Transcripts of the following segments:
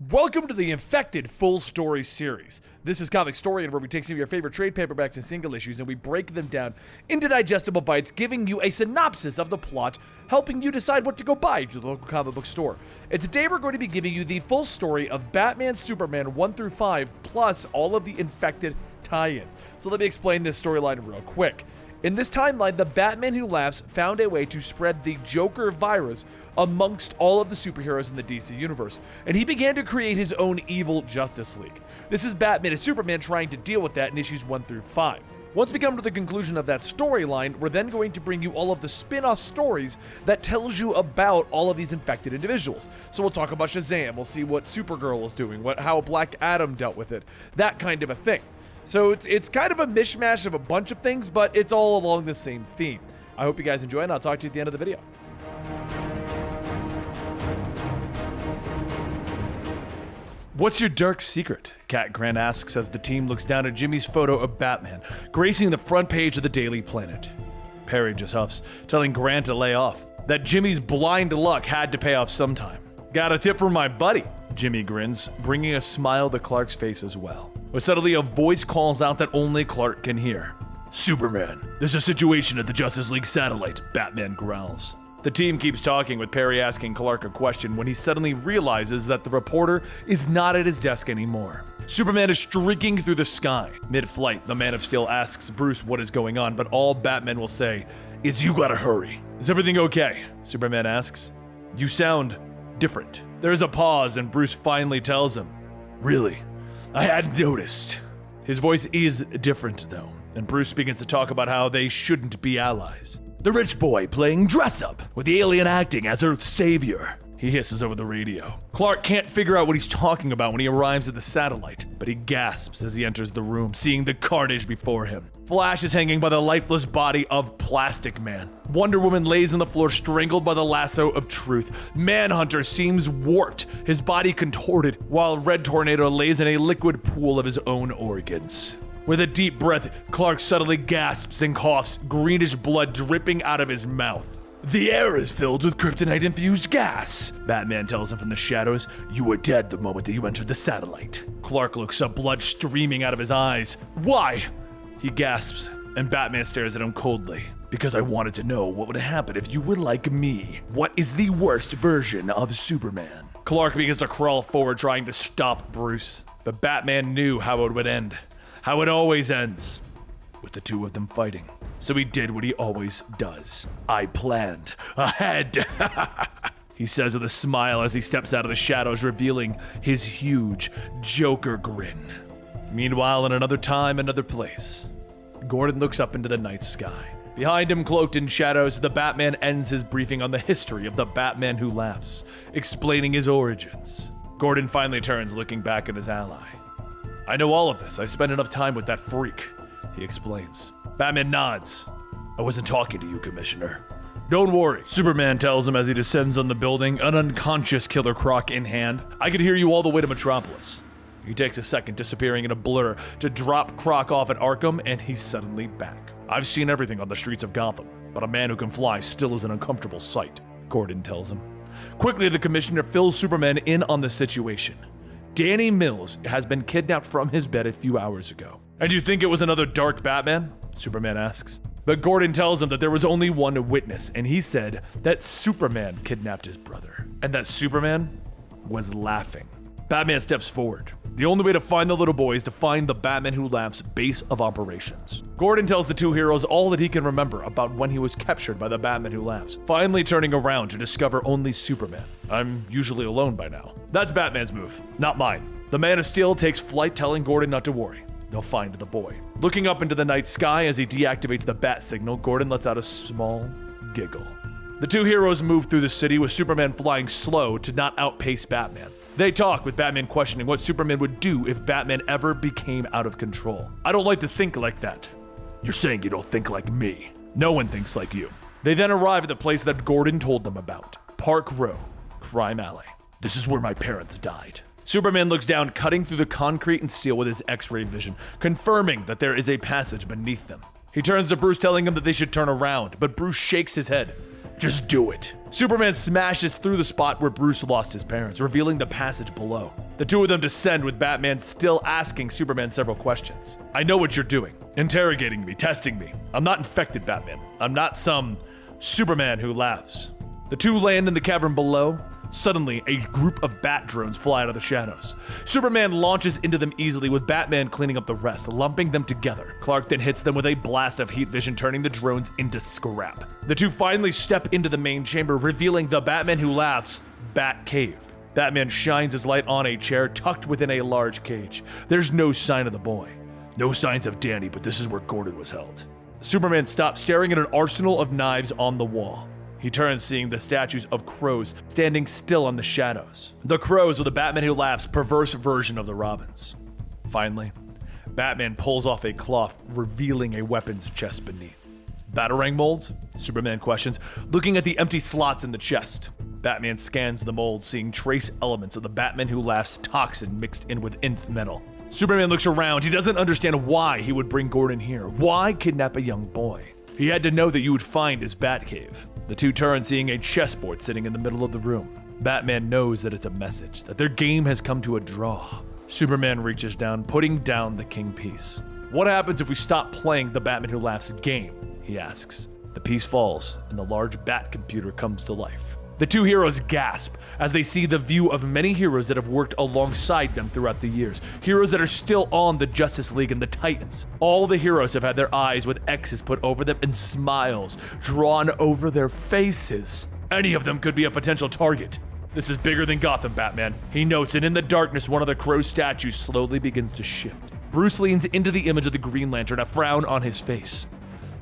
Welcome to the Infected Full Story series. This is Comicstorian, where we take some of your favorite trade paperbacks and single issues and we break them down into digestible bites, giving you a synopsis of the plot, helping you decide what to go buy to the local comic book store. And today we're going to be giving you the full story of Batman Superman 1 through 5, plus all of the Infected tie-ins. So let me explain this storyline real quick. In this timeline, the Batman Who Laughs found a way to spread the Joker virus amongst all of the superheroes in the DC universe, and he began to create his own evil Justice League. This is Batman and Superman trying to deal with that in issues 1 through 5. Once we come to the conclusion of that storyline, we're then going to bring you all of the spin-off stories that tells you about all of these infected individuals. So we'll talk about Shazam, we'll see what Supergirl is doing, how Black Adam dealt with it, that kind of a thing. So it's kind of a mishmash of a bunch of things, but it's all along the same theme. I hope you guys enjoy, and I'll talk to you at the end of the video. What's your dark secret? Cat Grant asks as the team looks down at Jimmy's photo of Batman, gracing the front page of the Daily Planet. Perry just huffs, telling Grant to lay off, that Jimmy's blind luck had to pay off sometime. Got a tip from my buddy, Jimmy grins, bringing a smile to Clark's face as well. But suddenly a voice calls out that only Clark can hear. Superman, there's a situation at the Justice League satellite, Batman growls. The team keeps talking, with Perry asking Clark a question when he suddenly realizes that the reporter is not at his desk anymore. Superman is streaking through the sky. Mid-flight, the Man of Steel asks Bruce what is going on, but all Batman will say is, "You gotta hurry." "Is everything okay?" Superman asks. "You sound different." There's a pause, and Bruce finally tells him, "Really? I hadn't noticed." His voice is different, though, and Bruce begins to talk about how they shouldn't be allies. "The rich boy playing dress-up, with the alien acting as Earth's savior," he hisses over the radio. Clark can't figure out what he's talking about when he arrives at the satellite, but he gasps as he enters the room, seeing the carnage before him. Flash is hanging by the lifeless body of Plastic Man. Wonder Woman lays on the floor, strangled by the lasso of truth. Manhunter seems warped, his body contorted, while Red Tornado lays in a liquid pool of his own organs. With a deep breath, Clark suddenly gasps and coughs, greenish blood dripping out of his mouth. "The air is filled with kryptonite-infused gas," Batman tells him from the shadows. "You were dead the moment that you entered the satellite." Clark looks up, blood streaming out of his eyes. "Why?" He gasps, and Batman stares at him coldly. "Because I wanted to know what would happen if you were like me. What is the worst version of Superman?" Clark begins to crawl forward, trying to stop Bruce. But Batman knew how it would end. How it always ends. With the two of them fighting. So he did what he always does. "I planned ahead," he says with a smile as he steps out of the shadows, revealing his huge Joker grin. Meanwhile, in another time, another place, Gordon looks up into the night sky. Behind him, cloaked in shadows, the Batman ends his briefing on the history of the Batman Who Laughs, explaining his origins. Gordon finally turns, looking back at his ally. "I know all of this. I spent enough time with that freak," he explains. Batman nods. "I wasn't talking to you, Commissioner." "Don't worry," Superman tells him as he descends on the building, an unconscious Killer Croc in hand. "I can hear you all the way to Metropolis." He takes a second, disappearing in a blur, to drop Croc off at Arkham, and he's suddenly back. "I've seen everything on the streets of Gotham, but a man who can fly still is an uncomfortable sight," Gordon tells him. Quickly, the Commissioner fills Superman in on the situation. Danny Mills has been kidnapped from his bed a few hours ago. "And you think it was another dark Batman?" Superman asks. But Gordon tells him that there was only one witness, and he said that Superman kidnapped his brother, and that Superman was laughing. Batman steps forward. The only way to find the little boy is to find the Batman Who Laughs base of operations. Gordon tells the two heroes all that he can remember about when he was captured by the Batman Who Laughs, finally turning around to discover only Superman. "I'm usually alone by now." That's Batman's move, not mine. The Man of Steel takes flight, telling Gordon not to worry. They'll find the boy. Looking up into the night sky as he deactivates the bat signal, Gordon lets out a small giggle. The two heroes move through the city, with Superman flying slow to not outpace Batman. They talk, with Batman questioning what Superman would do if Batman ever became out of control. "I don't like to think like that." "You're saying you don't think like me." "No one thinks like you." They then arrive at the place that Gordon told them about, Park Row, Crime Alley. "This is where my parents died." Superman looks down, cutting through the concrete and steel with his X-ray vision, confirming that there is a passage beneath them. He turns to Bruce, telling him that they should turn around, but Bruce shakes his head. Just do it. Superman smashes through the spot where Bruce lost his parents, revealing the passage below. The two of them descend with Batman still asking Superman several questions. I know what you're doing. Interrogating me, testing me. I'm not infected, Batman. I'm not some Superman who laughs. The two land in the cavern below. Suddenly, a group of bat drones fly out of the shadows. Superman launches into them easily with Batman cleaning up the rest, lumping them together. Clark then hits them with a blast of heat vision, turning the drones into scrap. The two finally step into the main chamber, revealing the Batman who laughs Bat Cave. Batman shines his light on a chair tucked within a large cage. There's no sign of the boy. No signs of Danny, but this is where Gordon was held. Superman stops staring at an arsenal of knives on the wall. He turns, seeing the statues of crows standing still on the shadows. The crows are the Batman who laughs perverse version of the Robins. Finally, Batman pulls off a cloth, revealing a weapons chest beneath. Batarang molds? Superman questions, looking at the empty slots in the chest. Batman scans the mold, seeing trace elements of the Batman who laughs toxin mixed in with nth metal. Superman looks around. He doesn't understand why he would bring Gordon here. Why kidnap a young boy? He had to know that you would find his Batcave. The two turn, seeing a chessboard sitting in the middle of the room. Batman knows that it's a message, that their game has come to a draw. Superman reaches down, putting down the king piece. What happens if we stop playing the Batman Who Laughs game? He asks. The piece falls, and the large bat computer comes to life. The two heroes gasp as they see the view of many heroes that have worked alongside them throughout the years. Heroes that are still on the Justice League and the Titans. All the heroes have had their eyes with X's put over them and smiles drawn over their faces. Any of them could be a potential target. This is bigger than Gotham, Batman. He notes, and in the darkness, one of the crow statues slowly begins to shift. Bruce leans into the image of the Green Lantern, a frown on his face.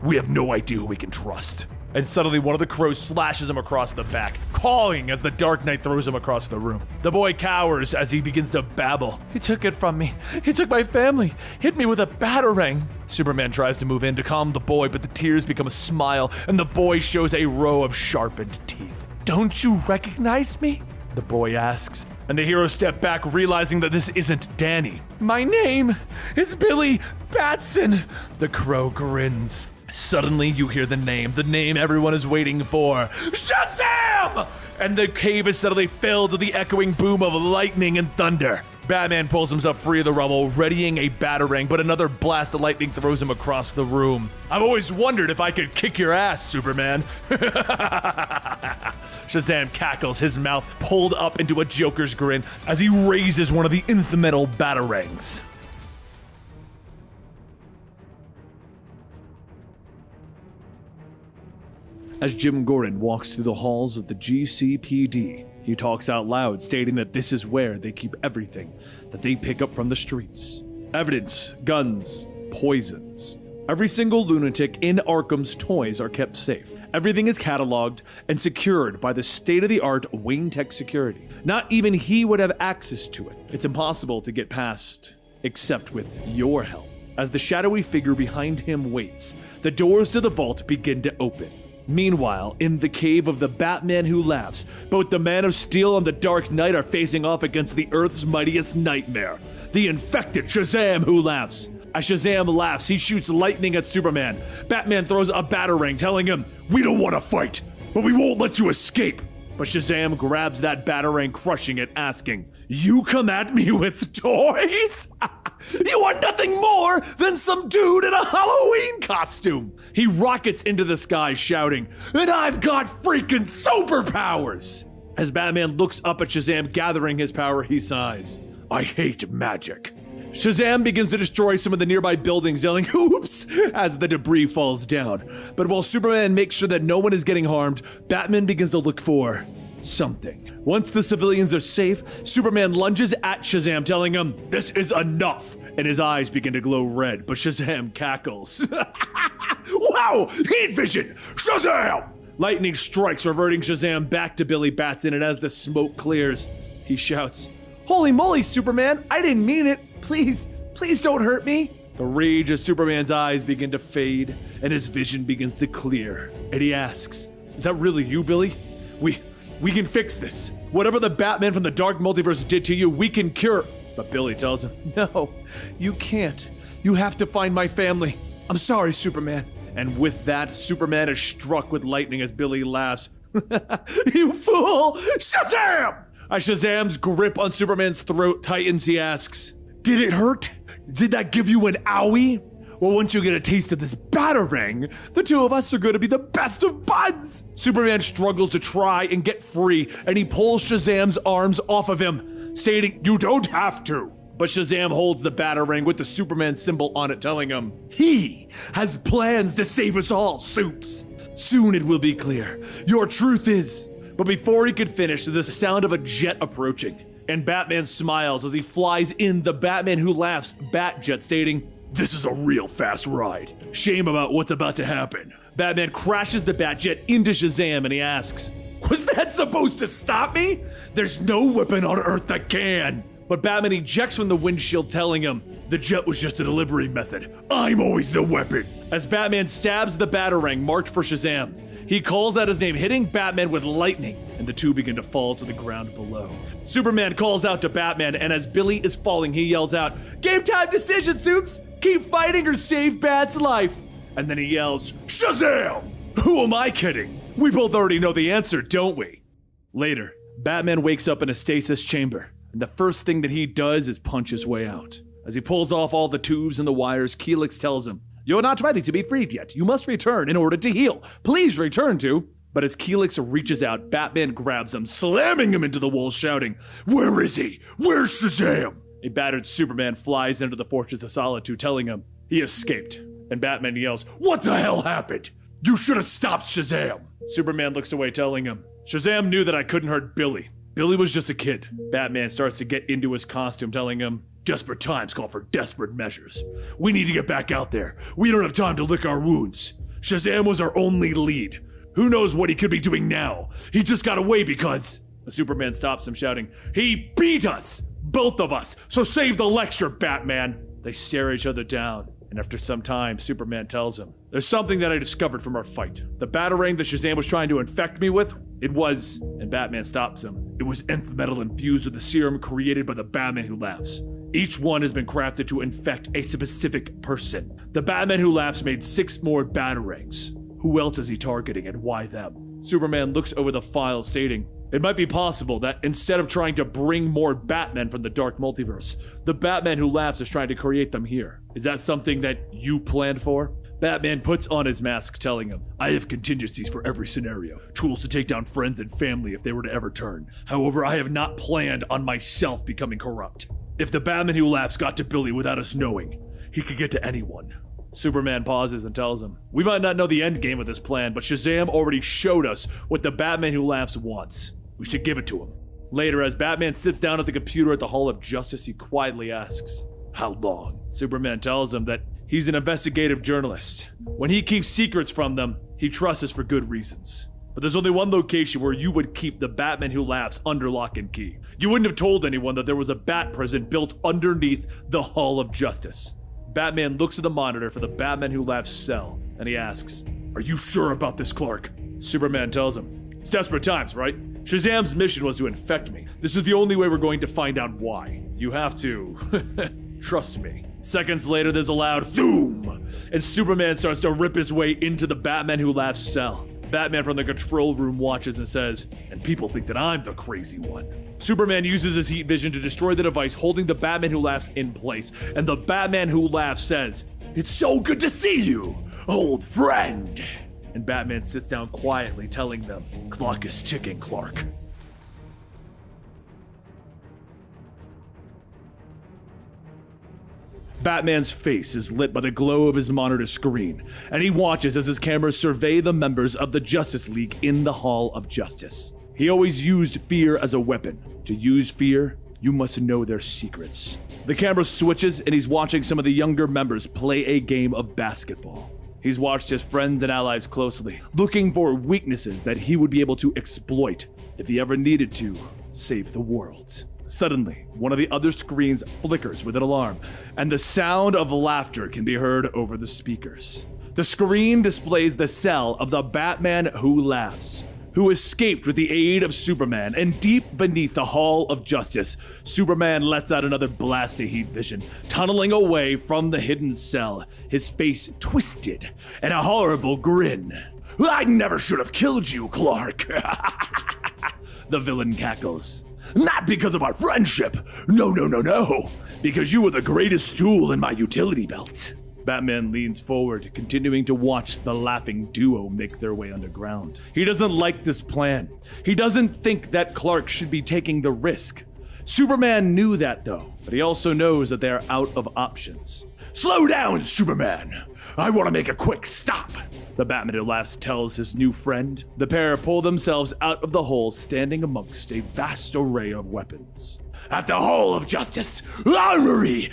We have no idea who we can trust. And suddenly one of the crows slashes him across the back, cawing as the Dark Knight throws him across the room. The boy cowers as he begins to babble. He took it from me. He took my family. Hit me with a batarang. Superman tries to move in to calm the boy, but the tears become a smile, and the boy shows a row of sharpened teeth. Don't you recognize me? The boy asks. And the heroes step back, realizing that this isn't Danny. My name is Billy Batson. The crow grins. Suddenly, you hear the name everyone is waiting for. Shazam! And the cave is suddenly filled with the echoing boom of lightning and thunder. Batman pulls himself free of the rubble, readying a batarang, but another blast of lightning throws him across the room. I've always wondered if I could kick your ass, Superman. Shazam cackles, his mouth pulled up into a Joker's grin as he raises one of the nth metal batarangs. As Jim Gordon walks through the halls of the GCPD, he talks out loud, stating that this is where they keep everything that they pick up from the streets. Evidence, guns, poisons. Every single lunatic in Arkham's toys are kept safe. Everything is cataloged and secured by the state-of-the-art Wayne Tech security. Not even he would have access to it. It's impossible to get past, except with your help. As the shadowy figure behind him waits, the doors to the vault begin to open. Meanwhile, in the cave of the Batman Who Laughs, both the Man of Steel and the Dark Knight are facing off against the Earth's mightiest nightmare, the infected Shazam Who Laughs. As Shazam laughs, he shoots lightning at Superman. Batman throws a batarang, telling him, "We don't want to fight, but we won't let you escape." But Shazam grabs that batarang, crushing it, asking, "You come at me with toys? You are nothing more than some dude in a Halloween costume." He rockets into the sky, shouting, "And I've got freaking superpowers!" As Batman looks up at Shazam gathering his power, he sighs, "I hate magic." Shazam begins to destroy some of the nearby buildings, yelling, "Oops!" as the debris falls down. But while Superman makes sure that no one is getting harmed, Batman begins to look for something. Once the civilians are safe, Superman lunges at Shazam, telling him, "This is enough!" And his eyes begin to glow red, but Shazam cackles. "Wow! Heat vision! Shazam!" Lightning strikes, reverting Shazam back to Billy Batson, and as the smoke clears, he shouts, "Holy moly, Superman! I didn't mean it! Please don't hurt me!" The rage of Superman's eyes begin to fade, and his vision begins to clear. And he asks, "Is that really you, Billy? We can fix this. Whatever the Batman from the Dark Multiverse did to you, we can cure." But Billy tells him, "No, you can't. You have to find my family. I'm sorry, Superman." And with that, Superman is struck with lightning as Billy laughs. You fool! Shazam! As Shazam's grip on Superman's throat tightens, he asks, "Did it hurt? Did that give you an owie? Well, once you get a taste of this batarang, the two of us are going to be the best of buds." Superman struggles to try and get free, and he pulls Shazam's arms off of him, stating, "You don't have to." But Shazam holds the batarang with the Superman symbol on it, telling him, "He has plans to save us all, Supes. Soon it will be clear. Your truth is." But before he could finish, there's the sound of a jet approaching, and Batman smiles as he flies in the Batman Who Laughs bat jet, stating, "This is a real fast ride. Shame about what's about to happen." Batman crashes the bat jet into Shazam, and he asks, "Was that supposed to stop me? There's no weapon on Earth that can." But Batman ejects from the windshield, telling him, "The jet was just a delivery method. I'm always the weapon." As Batman stabs the batarang marked for Shazam, he calls out his name, hitting Batman with lightning, and the two begin to fall to the ground below. Superman calls out to Batman, and as Billy is falling, he yells out, "Game time decision, Supes! Keep fighting or save Bat's life!" And then he yells, "Shazam!" Who am I kidding? We both already know the answer, don't we? Later, Batman wakes up in a stasis chamber, and the first thing that he does is punch his way out. As he pulls off all the tubes and the wires, Keelix tells him, "You're not ready to be freed yet. You must return in order to heal. Please return to..." But as Keelix reaches out, Batman grabs him, slamming him into the wall, shouting, "Where is he? Where's Shazam?" A battered Superman flies into the Fortress of Solitude, telling him he escaped. And Batman yells, "What the hell happened? You should have stopped Shazam." Superman looks away, telling him, "Shazam knew that I couldn't hurt Billy. Billy was just a kid." Batman starts to get into his costume, telling him, "Desperate times call for desperate measures. We need to get back out there. We don't have time to lick our wounds. Shazam was our only lead. Who knows what he could be doing now? He just got away because..." Superman stops him, shouting, "He beat us! Both of us! So save the lecture, Batman!" They stare each other down, and after some time, Superman tells him, "There's something that I discovered from our fight. The batarang that Shazam was trying to infect me with, it was..." And Batman stops him. "It was nth metal infused with the serum created by the Batman Who Laughs. Each one has been crafted to infect a specific person. The Batman Who Laughs made 6 more batarangs. Who else is he targeting, and why them?" Superman looks over the file, stating, "It might be possible that instead of trying to bring more Batman from the Dark Multiverse, the Batman Who Laughs is trying to create them here. Is that something that you planned for?" Batman puts on his mask, telling him, "I have contingencies for every scenario, tools to take down friends and family if they were to ever turn. However, I have not planned on myself becoming corrupt. If the Batman Who Laughs got to Billy without us knowing, he could get to anyone." Superman pauses and tells him, "We might not know the end game of this plan, but Shazam already showed us what the Batman Who Laughs wants. We should give it to him." Later, as Batman sits down at the computer at the Hall of Justice, he quietly asks, "How long?" Superman tells him that he's an investigative journalist. When he keeps secrets from them, he trusts us for good reasons. But there's only one location where you would keep the Batman Who Laughs under lock and key. You wouldn't have told anyone that there was a bat prison built underneath the Hall of Justice. Batman looks at the monitor for the Batman Who Laughs cell, and he asks, "Are you sure about this, Clark?" Superman tells him, "It's desperate times, right? Shazam's mission was to infect me. This is the only way we're going to find out why. You have to trust me." Seconds later, there's a loud thoom, and Superman starts to rip his way into the Batman Who Laughs cell. Batman from the control room watches and says, "And people think that I'm the crazy one." Superman uses his heat vision to destroy the device holding the Batman Who Laughs in place, and the Batman Who Laughs says, "It's so good to see you, old friend." And Batman sits down quietly, telling them, "Clock is ticking, Clark." Batman's face is lit by the glow of his monitor screen, and he watches as his cameras survey the members of the Justice League in the Hall of Justice. He always used fear as a weapon. To use fear, you must know their secrets. The camera switches, and he's watching some of the younger members play a game of basketball. He's watched his friends and allies closely, looking for weaknesses that he would be able to exploit if he ever needed to save the world. Suddenly, one of the other screens flickers with an alarm, and the sound of laughter can be heard over the speakers. The screen displays the cell of the Batman Who Laughs, who escaped with the aid of Superman, and deep beneath the Hall of Justice, Superman lets out another blast of heat vision, tunneling away from the hidden cell, his face twisted and a horrible grin. I never should have killed you, Clark. The villain cackles. Not because of our friendship. No. Because you were the greatest tool in my utility belt. Batman leans forward, continuing to watch the laughing duo make their way underground. He doesn't like this plan. He doesn't think that Clark should be taking the risk. Superman knew that though, but he also knows that they are out of options. Slow down, Superman. I want to make a quick stop, the Batman who laughs tells his new friend. The pair pull themselves out of the hole, standing amongst a vast array of weapons. At the Hall of Justice, Armory!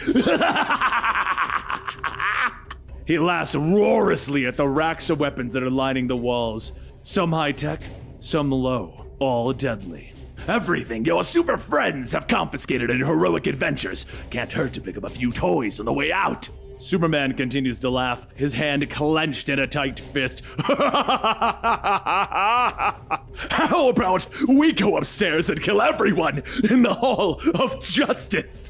He laughs roarously at the racks of weapons that are lining the walls. Some high-tech, some low, all deadly. Everything your super friends have confiscated in heroic adventures. Can't hurt to pick up a few toys on the way out. Superman continues to laugh, his hand clenched in a tight fist. How about we go upstairs and kill everyone in the Hall of Justice?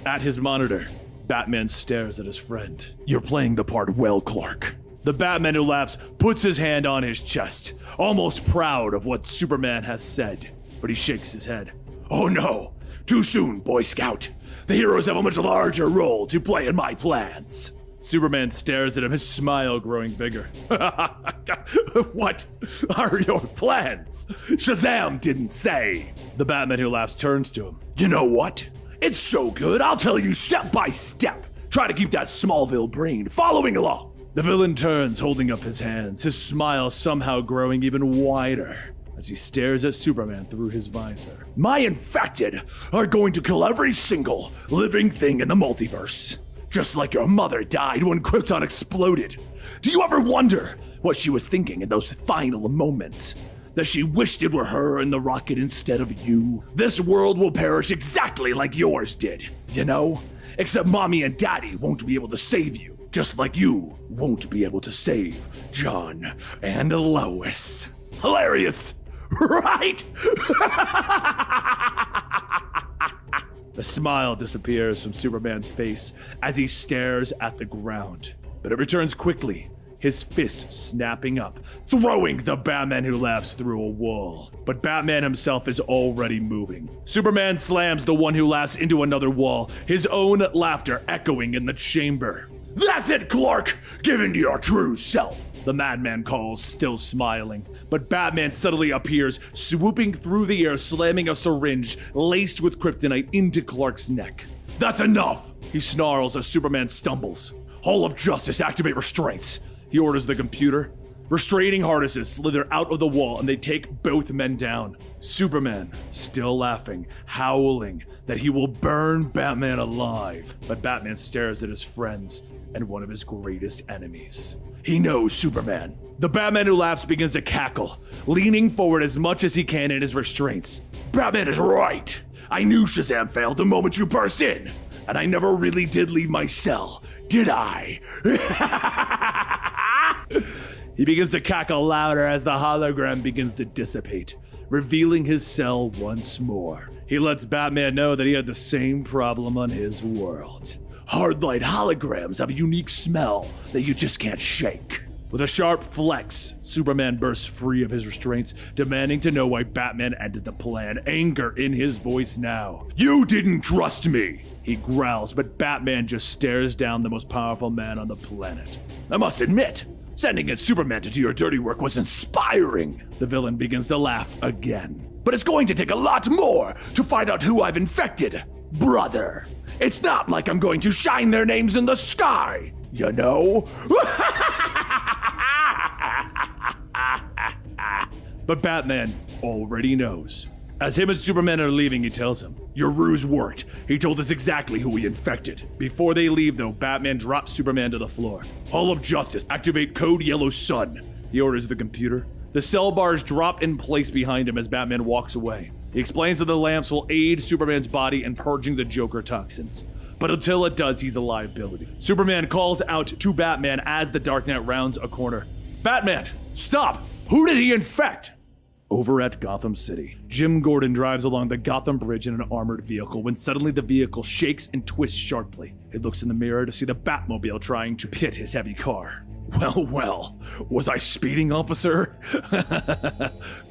At his monitor, Batman stares at his friend. You're playing the part well, Clark. The Batman who laughs puts his hand on his chest, almost proud of what Superman has said, but he shakes his head. Oh no, too soon, Boy Scout. The heroes have a much larger role to play in my plans. Superman stares at him, his smile growing bigger. What are your plans? Shazam didn't say. The Batman who laughs turns to him. You know what? It's so good, I'll tell you step by step. Try to keep that Smallville brain following along. The villain turns, holding up his hands, his smile somehow growing even wider as he stares at Superman through his visor. My infected are going to kill every single living thing in the multiverse. Just like your mother died when Krypton exploded. Do you ever wonder what she was thinking in those final moments? That she wished it were her in the rocket instead of you? This world will perish exactly like yours did, you know? Except Mommy and Daddy won't be able to save you, just like you won't be able to save John and Lois. Hilarious, right? The smile disappears from Superman's face as he stares at the ground, but it returns quickly, his fist snapping up, throwing the Batman who laughs through a wall. But Batman himself is already moving. Superman slams the one who laughs into another wall, his own laughter echoing in the chamber. That's it, Clark! Give in to your true self, the madman calls, still smiling. But Batman suddenly appears, swooping through the air, slamming a syringe laced with kryptonite into Clark's neck. That's enough, he snarls as Superman stumbles. Hall of Justice, activate restraints. He orders the computer. Restraining harnesses slither out of the wall and they take both men down. Superman, still laughing, howling that he will burn Batman alive. But Batman stares at his friends and one of his greatest enemies. He knows Superman. The Batman who laughs begins to cackle, leaning forward as much as he can in his restraints. Batman is right. I knew Shazam failed the moment you burst in. And I never really did leave my cell, did I? He begins to cackle louder as the hologram begins to dissipate, revealing his cell once more. He lets Batman know that he had the same problem on his world. Hard light holograms have a unique smell that you just can't shake. With a sharp flex, Superman bursts free of his restraints, demanding to know why Batman ended the plan, anger in his voice now. You didn't trust me, he growls, but Batman just stares down the most powerful man on the planet. I must admit, sending in Superman to do your dirty work was inspiring. The villain begins to laugh again. But it's going to take a lot more to find out who I've infected, brother. It's not like I'm going to shine their names in the sky, you know? But Batman already knows. As him and Superman are leaving, he tells him, your ruse worked. He told us exactly who he infected. Before they leave, though, Batman drops Superman to the floor. Hall of Justice, activate code Yellow Sun. He orders the computer. The cell bars drop in place behind him as Batman walks away. He explains that the lamps will aid Superman's body in purging the Joker toxins. But until it does, he's a liability. Superman calls out to Batman as the Dark Knight rounds a corner. Batman, stop! Who did he infect? Over at Gotham City, Jim Gordon drives along the Gotham Bridge in an armored vehicle when suddenly the vehicle shakes and twists sharply. He looks in the mirror to see the Batmobile trying to hit his heavy car. Well, was I speeding, officer?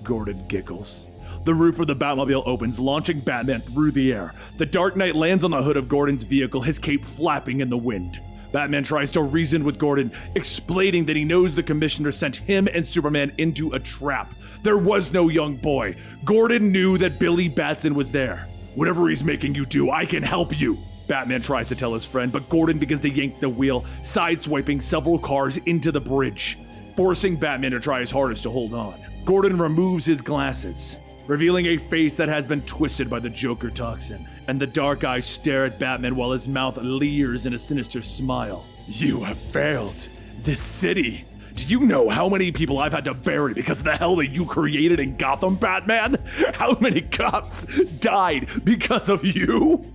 Gordon giggles. The roof of the Batmobile opens, launching Batman through the air. The Dark Knight lands on the hood of Gordon's vehicle, his cape flapping in the wind. Batman tries to reason with Gordon, explaining that he knows the commissioner sent him and Superman into a trap. There was no young boy. Gordon knew that Billy Batson was there. Whatever he's making you do, I can help you. Batman tries to tell his friend, but Gordon begins to yank the wheel, sideswiping several cars into the bridge, forcing Batman to try his hardest to hold on. Gordon removes his glasses, revealing a face that has been twisted by the Joker toxin, and the dark eyes stare at Batman while his mouth leers in a sinister smile. You have failed this city. Do you know how many people I've had to bury because of the hell that you created in Gotham, Batman? How many cops died because of you?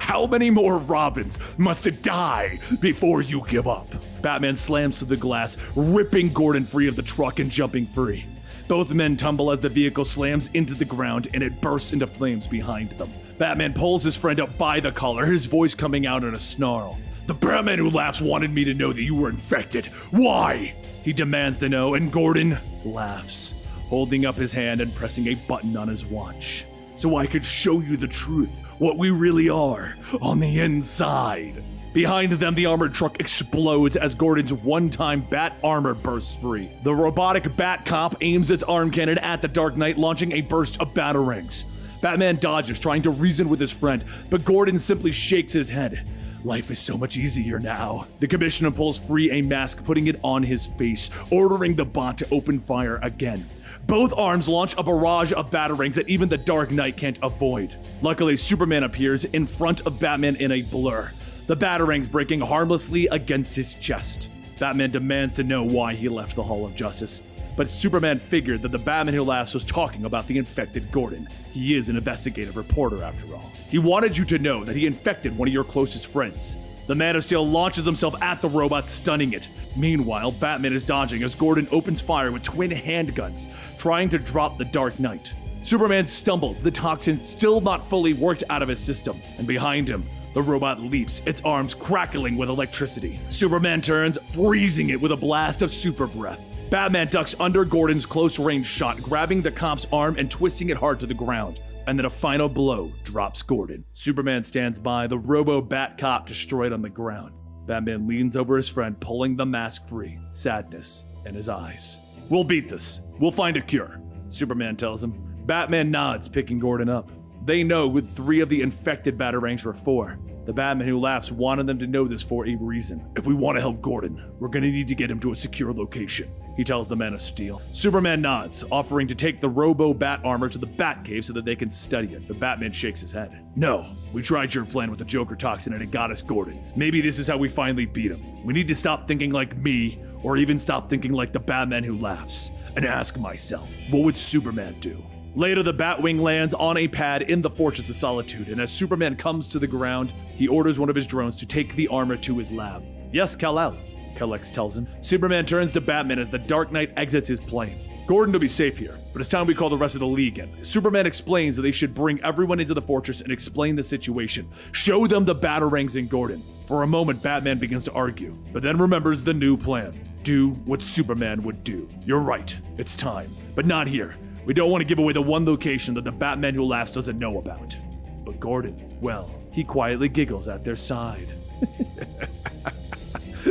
How many more Robins must die before you give up? Batman slams through the glass, ripping Gordon free of the truck and jumping free. Both men tumble as the vehicle slams into the ground and it bursts into flames behind them. Batman pulls his friend up by the collar, his voice coming out in a snarl. The Batman who laughs wanted me to know that you were infected. Why? He demands to know, and Gordon laughs, holding up his hand and pressing a button on his watch. So I could show you the truth, what we really are, on the inside. Behind them, the armored truck explodes as Gordon's one-time bat armor bursts free. The robotic bat cop aims its arm cannon at the Dark Knight, launching a burst of batarangs. Batman dodges, trying to reason with his friend, but Gordon simply shakes his head. Life is so much easier now. The commissioner pulls free a mask, putting it on his face, ordering the bot to open fire again. Both arms launch a barrage of batarangs that even the Dark Knight can't avoid. Luckily, Superman appears in front of Batman in a blur, the batarangs breaking harmlessly against his chest. Batman demands to know why he left the Hall of Justice, but Superman figured that the Batman who laughs was talking about the infected Gordon. He is an investigative reporter after all. He wanted you to know that he infected one of your closest friends. The Man of Steel launches himself at the robot, stunning it. Meanwhile, Batman is dodging as Gordon opens fire with twin handguns, trying to drop the Dark Knight. Superman stumbles, the toxin still not fully worked out of his system, and behind him, the robot leaps, its arms crackling with electricity. Superman turns, freezing it with a blast of super breath. Batman ducks under Gordon's close-range shot, grabbing the cop's arm and twisting it hard to the ground. And then a final blow drops Gordon. Superman stands by, the robo-bat cop destroyed on the ground. Batman leans over his friend, pulling the mask free, sadness in his eyes. We'll beat this. We'll find a cure, Superman tells him. Batman nods, picking Gordon up. They know who 3 of the infected batarangs were for. The Batman who laughs wanted them to know this for a reason. If we want to help Gordon, we're gonna need to get him to a secure location, he tells the Man of Steel. Superman nods, offering to take the robo-bat armor to the Batcave so that they can study it, but Batman shakes his head. No, we tried your plan with the Joker toxin and it got us Gordon. Maybe this is how we finally beat him. We need to stop thinking like me, or even stop thinking like the Batman who laughs, and ask myself, what would Superman do? Later, the Batwing lands on a pad in the Fortress of Solitude, and as Superman comes to the ground, he orders one of his drones to take the armor to his lab. Yes, Kal-El, Kal-Ex tells him. Superman turns to Batman as the Dark Knight exits his plane. Gordon will be safe here, but it's time we call the rest of the League in. Superman explains that they should bring everyone into the fortress and explain the situation. Show them the batarangs in Gordon. For a moment, Batman begins to argue, but then remembers the new plan. Do what Superman would do. You're right, it's time, but not here. We don't want to give away the one location that the Batman who laughs doesn't know about. But Gordon, well, he quietly giggles at their side.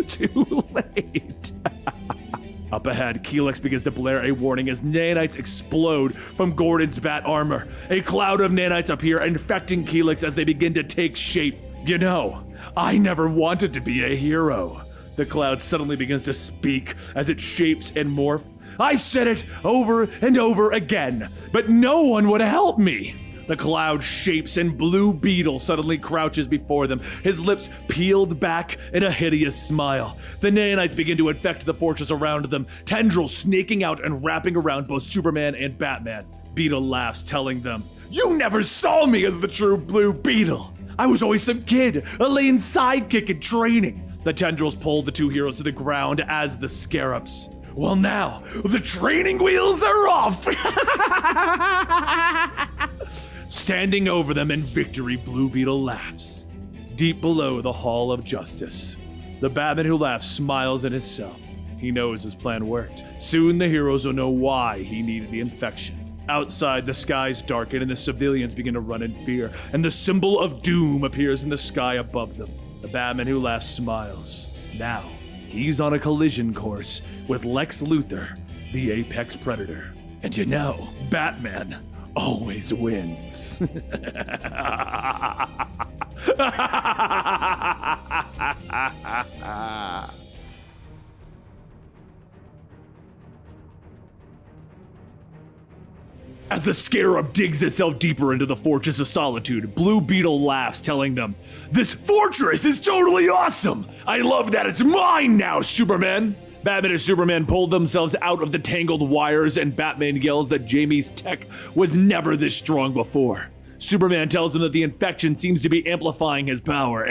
Too late. Up ahead, Kelex begins to blare a warning as nanites explode from Gordon's bat armor. A cloud of nanites appear, infecting Kelex as they begin to take shape. You know, I never wanted to be a hero. The cloud suddenly begins to speak as it shapes and morphs. I said it over and over again, but no one would help me. The cloud shapes and Blue Beetle suddenly crouches before them, his lips peeled back in a hideous smile. The nanites begin to infect the fortress around them, tendrils snaking out and wrapping around both Superman and Batman. Beetle laughs, telling them, "You never saw me as the true Blue Beetle. I was always some kid, a lame sidekick in training." The tendrils pull the two heroes to the ground as the scarabs. Well now, the training wheels are off! Standing over them in victory, Blue Beetle laughs. Deep below the Hall of Justice, the Batman who laughs smiles in his cell. He knows his plan worked. Soon the heroes will know why he needed the infection. Outside, the skies darken and the civilians begin to run in fear, and the symbol of doom appears in the sky above them. The Batman who laughs smiles. Now, he's on a collision course with Lex Luthor, the apex predator. And you know, Batman always wins. As the Scarab digs itself deeper into the Fortress of Solitude, Blue Beetle laughs, telling them, "This fortress is totally awesome! I love that it's mine now, Superman!" Batman and Superman pulled themselves out of the tangled wires, and Batman yells that Jamie's tech was never this strong before. Superman tells him that the infection seems to be amplifying his power,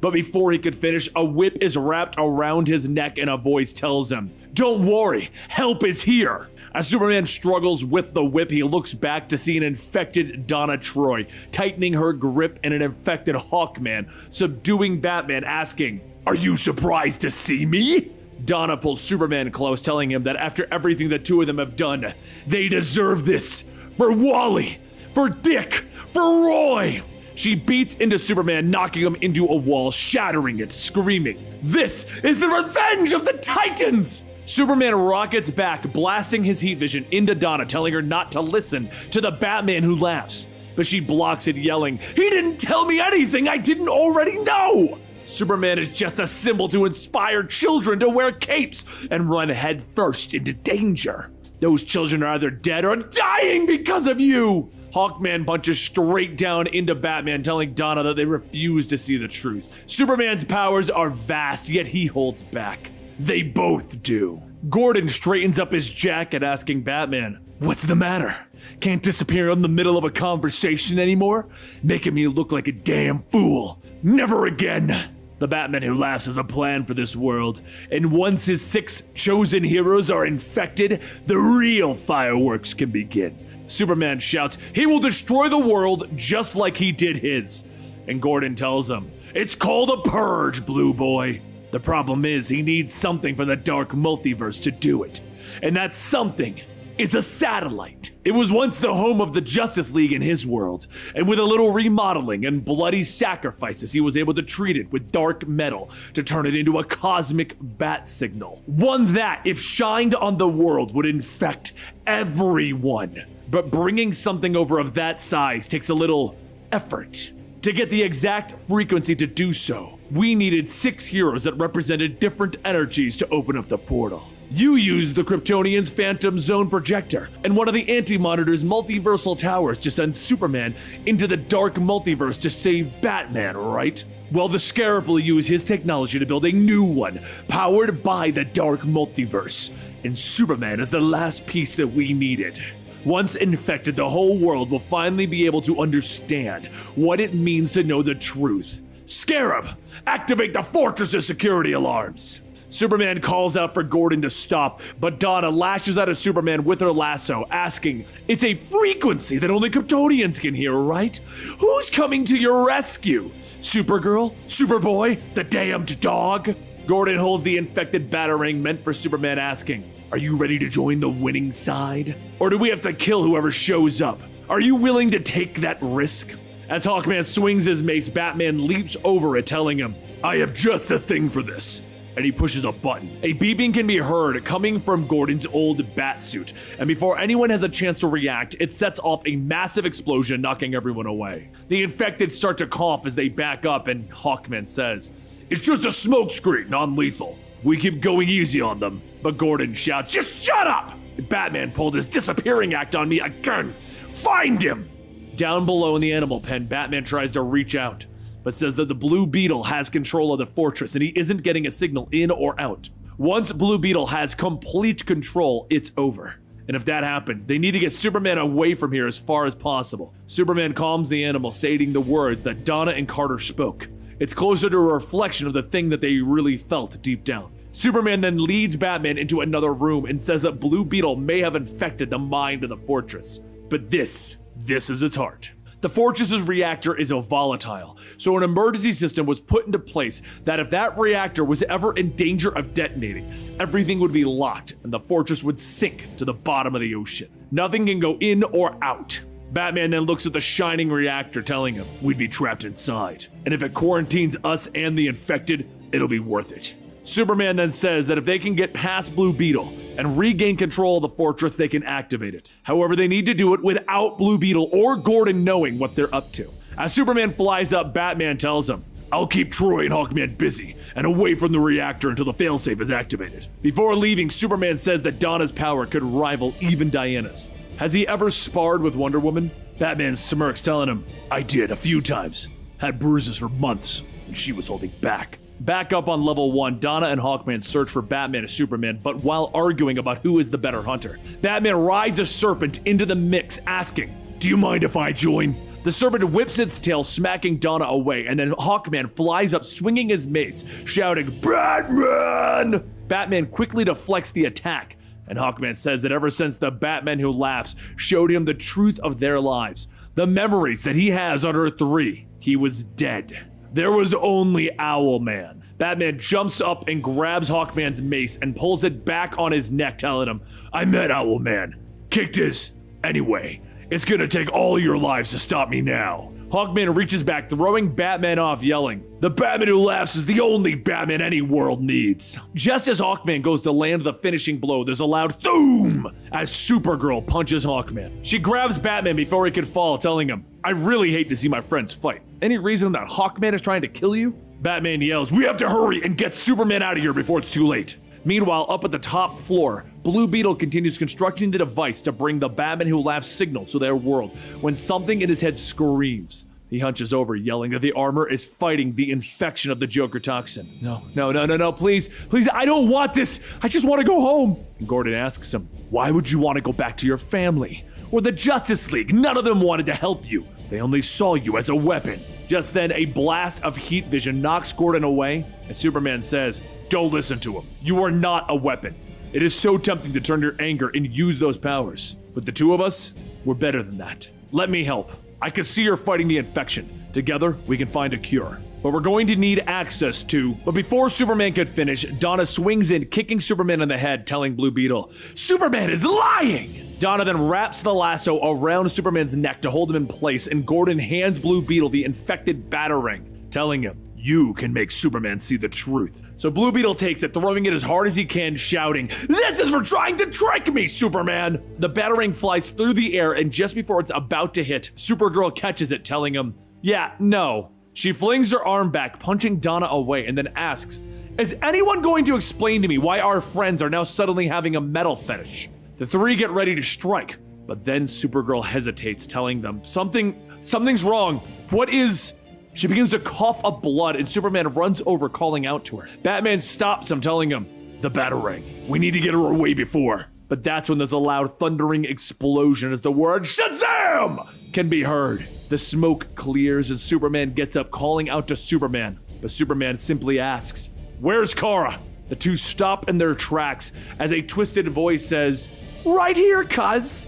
but before he could finish, a whip is wrapped around his neck and a voice tells him, "Don't worry, help is here." As Superman struggles with the whip, he looks back to see an infected Donna Troy, tightening her grip, and an infected Hawkman, subduing Batman, asking, "Are you surprised to see me?" Donna pulls Superman close, telling him that after everything the two of them have done, they deserve this. For Wally, for Dick, for Roy. She beats into Superman, knocking him into a wall, shattering it, screaming, "This is the revenge of the Titans!" Superman rockets back, blasting his heat vision into Donna, telling her not to listen to the Batman who laughs. But she blocks it, yelling, "He didn't tell me anything I didn't already know!" Superman is just a symbol to inspire children to wear capes and run headfirst into danger. Those children are either dead or dying because of you! Hawkman punches straight down into Batman, telling Donna that they refuse to see the truth. Superman's powers are vast, yet he holds back. They both do. Gordon straightens up his jacket, asking Batman, "What's the matter? Can't disappear in the middle of a conversation anymore? Making me look like a damn fool. Never again." The Batman who laughs has a plan for this world, and once his 6 chosen heroes are infected, the real fireworks can begin. Superman shouts, "He will destroy the world just like he did his." And Gordon tells him, "It's called a purge, Blue Boy." The problem is he needs something for the Dark Multiverse to do it. And that something is a satellite. It was once the home of the Justice League in his world, and with a little remodeling and bloody sacrifices, he was able to treat it with dark metal to turn it into a cosmic bat signal. One that, if shined on the world, would infect everyone. But bringing something over of that size takes a little effort. To get the exact frequency to do so, we needed 6 heroes that represented different energies to open up the portal. You used the Kryptonian's Phantom Zone projector and one of the Anti-Monitor's multiversal towers to send Superman into the Dark Multiverse to save Batman, right? Well, the Scarab will use his technology to build a new one, powered by the Dark Multiverse. And Superman is the last piece that we needed. Once infected, the whole world will finally be able to understand what it means to know the truth. Scarab, activate the fortress's security alarms. Superman calls out for Gordon to stop, but Donna lashes out at Superman with her lasso, asking, "It's a frequency that only Kryptonians can hear, right? Who's coming to your rescue? Supergirl? Superboy? The damned dog?" Gordon holds the infected batarang meant for Superman, asking, "Are you ready to join the winning side? Or do we have to kill whoever shows up? Are you willing to take that risk?" As Hawkman swings his mace, Batman leaps over it, telling him, "I have just the thing for this." And he pushes a button. A beeping can be heard coming from Gordon's old bat suit, and before anyone has a chance to react, it sets off a massive explosion, knocking everyone away. The infected start to cough as they back up, and Hawkman says, "It's just a smokescreen, non-lethal. If we keep going easy on them." But Gordon shouts, "Just shut up!" Batman pulled his disappearing act on me again. Find him! Down below in the animal pen, Batman tries to reach out, but says that the Blue Beetle has control of the fortress and he isn't getting a signal in or out. Once Blue Beetle has complete control, it's over. And if that happens, they need to get Superman away from here as far as possible. Superman calms the animal, stating the words that Donna and Carter spoke. It's closer to a reflection of the thing that they really felt deep down. Superman then leads Batman into another room and says that Blue Beetle may have infected the mind of the fortress. But this is its heart. The fortress's reactor is a volatile, so an emergency system was put into place that if that reactor was ever in danger of detonating, everything would be locked and the fortress would sink to the bottom of the ocean. Nothing can go in or out. Batman then looks at the shining reactor, telling him we'd be trapped inside, and if it quarantines us and the infected, it'll be worth it. Superman then says that if they can get past Blue Beetle and regain control of the fortress, they can activate it. However, they need to do it without Blue Beetle or Gordon knowing what they're up to. As Superman flies up, Batman tells him, I'll keep Troy and Hawkman busy and away from the reactor until the failsafe is activated. Before leaving, Superman says that Donna's power could rival even Diana's. Has he ever sparred with Wonder Woman? Batman smirks, telling him, I did a few times. Had bruises for months, and she was holding back. Back up on level 1, Donna and Hawkman search for Batman and Superman, but while arguing about who is the better hunter, Batman rides a serpent into the mix, asking, Do you mind if I join? The serpent whips its tail, smacking Donna away, and then Hawkman flies up swinging his mace, shouting, Batman! Batman quickly deflects the attack, and Hawkman says that ever since the Batman Who Laughs showed him the truth of their lives, the memories that he has on Earth 3, he was dead. There was only Owlman. Batman jumps up and grabs Hawkman's mace and pulls it back on his neck, telling him, I met Owlman. Kicked his. Anyway, it's gonna take all your lives to stop me now. Hawkman reaches back, throwing Batman off, yelling, The Batman Who Laughs is the only Batman any world needs. Just as Hawkman goes to land the finishing blow, there's a loud thoom as Supergirl punches Hawkman. She grabs Batman before he can fall, telling him, I really hate to see my friends fight. Any reason that Hawkman is trying to kill you? Batman yells, We have to hurry and get Superman out of here before it's too late. Meanwhile, up at the top floor, Blue Beetle continues constructing the device to bring the Batman Who Laughs signal to their world when something in his head screams. He hunches over, yelling that the armor is fighting the infection of the Joker toxin. No, please, I don't want this. I just want to go home. And Gordon asks him, Why would you want to go back to your family? Or the Justice League? None of them wanted to help you. They only saw you as a weapon. Just then, a blast of heat vision knocks Gordon away, and Superman says, Don't listen to him. You are not a weapon. It is so tempting to turn your anger and use those powers. But the two of us, we're better than that. Let me help. I can see you're fighting the infection. Together, we can find a cure. But we're going to need access to... But before Superman could finish, Donna swings in, kicking Superman in the head, telling Blue Beetle, Superman is lying! Donna then wraps the lasso around Superman's neck to hold him in place, and Gordon hands Blue Beetle the infected Batarang, telling him, You can make Superman see the truth. So Blue Beetle takes it, throwing it as hard as he can, shouting, This is for trying to trick me, Superman! The Batarang flies through the air, and just before it's about to hit, Supergirl catches it, telling him, Yeah, no. She flings her arm back, punching Donna away, and then asks, Is anyone going to explain to me why our friends are now suddenly having a metal fetish? The three get ready to strike, but then Supergirl hesitates, telling them, Something's wrong. What is... She begins to cough up blood, and Superman runs over, calling out to her. Batman stops him, telling him, The Batarang. We need to get her away before. But that's when there's a loud thundering explosion as the word Shazam can be heard. The smoke clears and Superman gets up, calling out to Superman. But Superman simply asks, Where's Kara? The two stop in their tracks as a twisted voice says, Right here, cuz.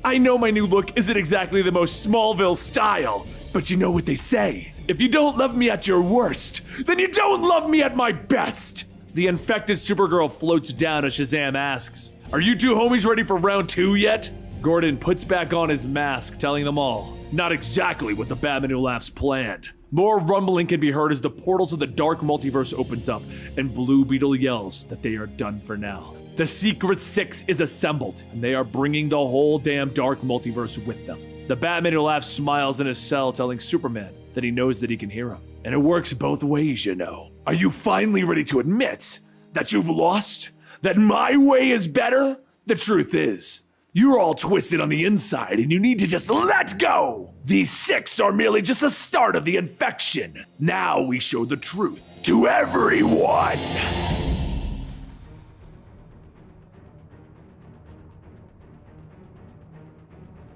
I know my new look isn't exactly the most Smallville style, but you know what they say. If you don't love me at your worst, then you don't love me at my best. The infected Supergirl floats down as Shazam asks, Are you two homies ready for round 2 yet? Gordon puts back on his mask, telling them all, Not exactly what the Batman Who Laughs planned. More rumbling can be heard as the portals of the Dark Multiverse opens up, and Blue Beetle yells that they are done for now. The Secret Six is assembled, and they are bringing the whole damn Dark Multiverse with them. The Batman Who Laughs smiles in his cell, telling Superman that he knows that he can hear him. And it works both ways, you know. Are you finally ready to admit that you've lost? That my way is better? The truth is, you're all twisted on the inside and you need to just let go. These 6 are merely just the start of the infection. Now we show the truth to everyone.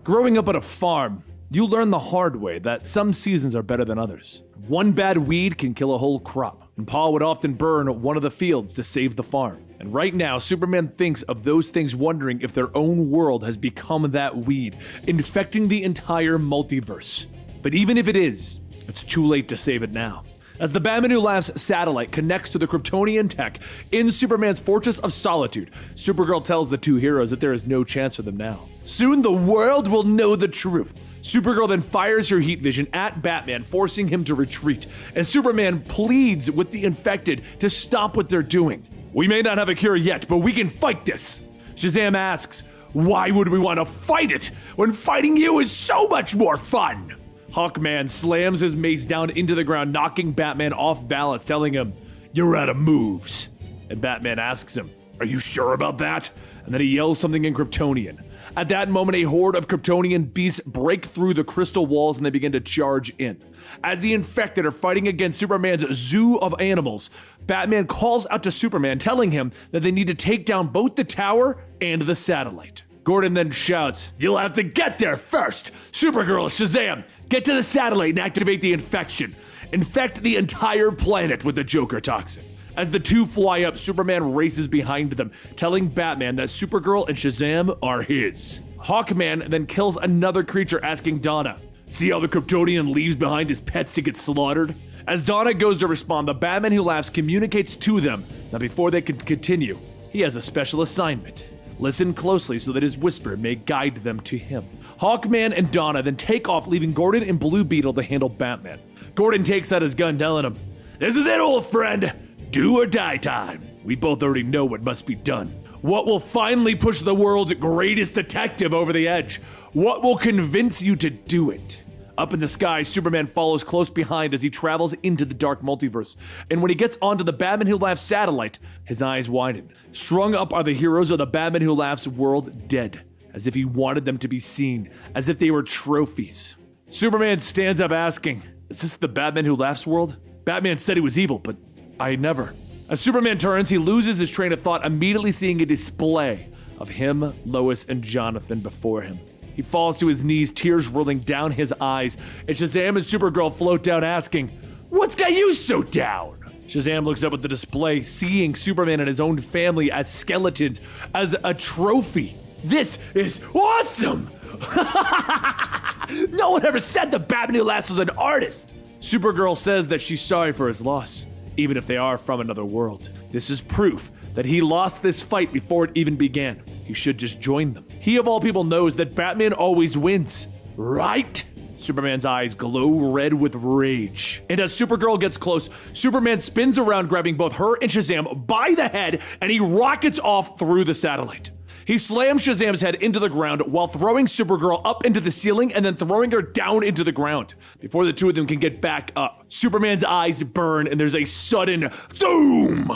Growing up on a farm, you learn the hard way that some seasons are better than others. One bad weed can kill a whole crop. and Pa would often burn one of the fields to save the farm. And right now, Superman thinks of those things, wondering if their own world has become that weed, infecting the entire multiverse. But even if it is, it's too late to save it now. As the Batman Who Laughs satellite connects to the Kryptonian tech in Superman's Fortress of Solitude, Supergirl tells the two heroes that there is no chance for them now. Soon the world will know the truth. Supergirl then fires her heat vision at Batman, forcing him to retreat, and Superman pleads with the infected to stop what they're doing. We may not have a cure yet, but we can fight this. Shazam asks, why would we want to fight it when fighting you is so much more fun? Hawkman slams his mace down into the ground, knocking Batman off balance, telling him, you're out of moves. And Batman asks him, are you sure about that? And then he yells something in Kryptonian. At that moment, a horde of Kryptonian beasts break through the crystal walls and they begin to charge in. As the infected are fighting against Superman's zoo of animals, Batman calls out to Superman, telling him that they need to take down both the tower and the satellite. Gordon then shouts, you'll have to get there first! Supergirl, Shazam, get to the satellite and activate the infection. Infect the entire planet with the Joker toxin. As the two fly up, Superman races behind them, telling Batman that Supergirl and Shazam are his. Hawkman then kills another creature, asking Donna, see how the Kryptonian leaves behind his pets to get slaughtered? As Donna goes to respond, the Batman Who Laughs communicates to them that before they can continue, he has a special assignment. Listen closely so that his whisper may guide them to him. Hawkman and Donna then take off, leaving Gordon and Blue Beetle to handle Batman. Gordon takes out his gun, telling him, this is it, old friend. Do or die time. We both already know what must be done. What will finally push the world's greatest detective over the edge? What will convince you to do it? Up in the sky, Superman follows close behind as he travels into the Dark Multiverse. And when he gets onto the Batman Who Laughs satellite, his eyes widen. Strung up are the heroes of the Batman Who Laughs world dead, as if he wanted them to be seen, as if they were trophies. Superman stands up asking, is this the Batman Who Laughs world? Batman said he was evil, but I never. As Superman turns, he loses his train of thought, immediately seeing a display of him, Lois, and Jonathan before him. He falls to his knees, tears rolling down his eyes, and Shazam and Supergirl float down, asking, what's got you so down? Shazam looks up at the display, seeing Superman and his own family as skeletons, as a trophy. This is awesome! No one ever said the Batman Who Laughs was an artist! Supergirl says that she's sorry for his loss, even if they are from another world. This is proof that he lost this fight before it even began. He should just join them. He of all people knows that Batman always wins, right? Superman's eyes glow red with rage. And as Supergirl gets close, Superman spins around, grabbing both her and Shazam by the head, and he rockets off through the satellite. He slams Shazam's head into the ground while throwing Supergirl up into the ceiling and then throwing her down into the ground. Before the two of them can get back up, Superman's eyes burn and there's a sudden doom.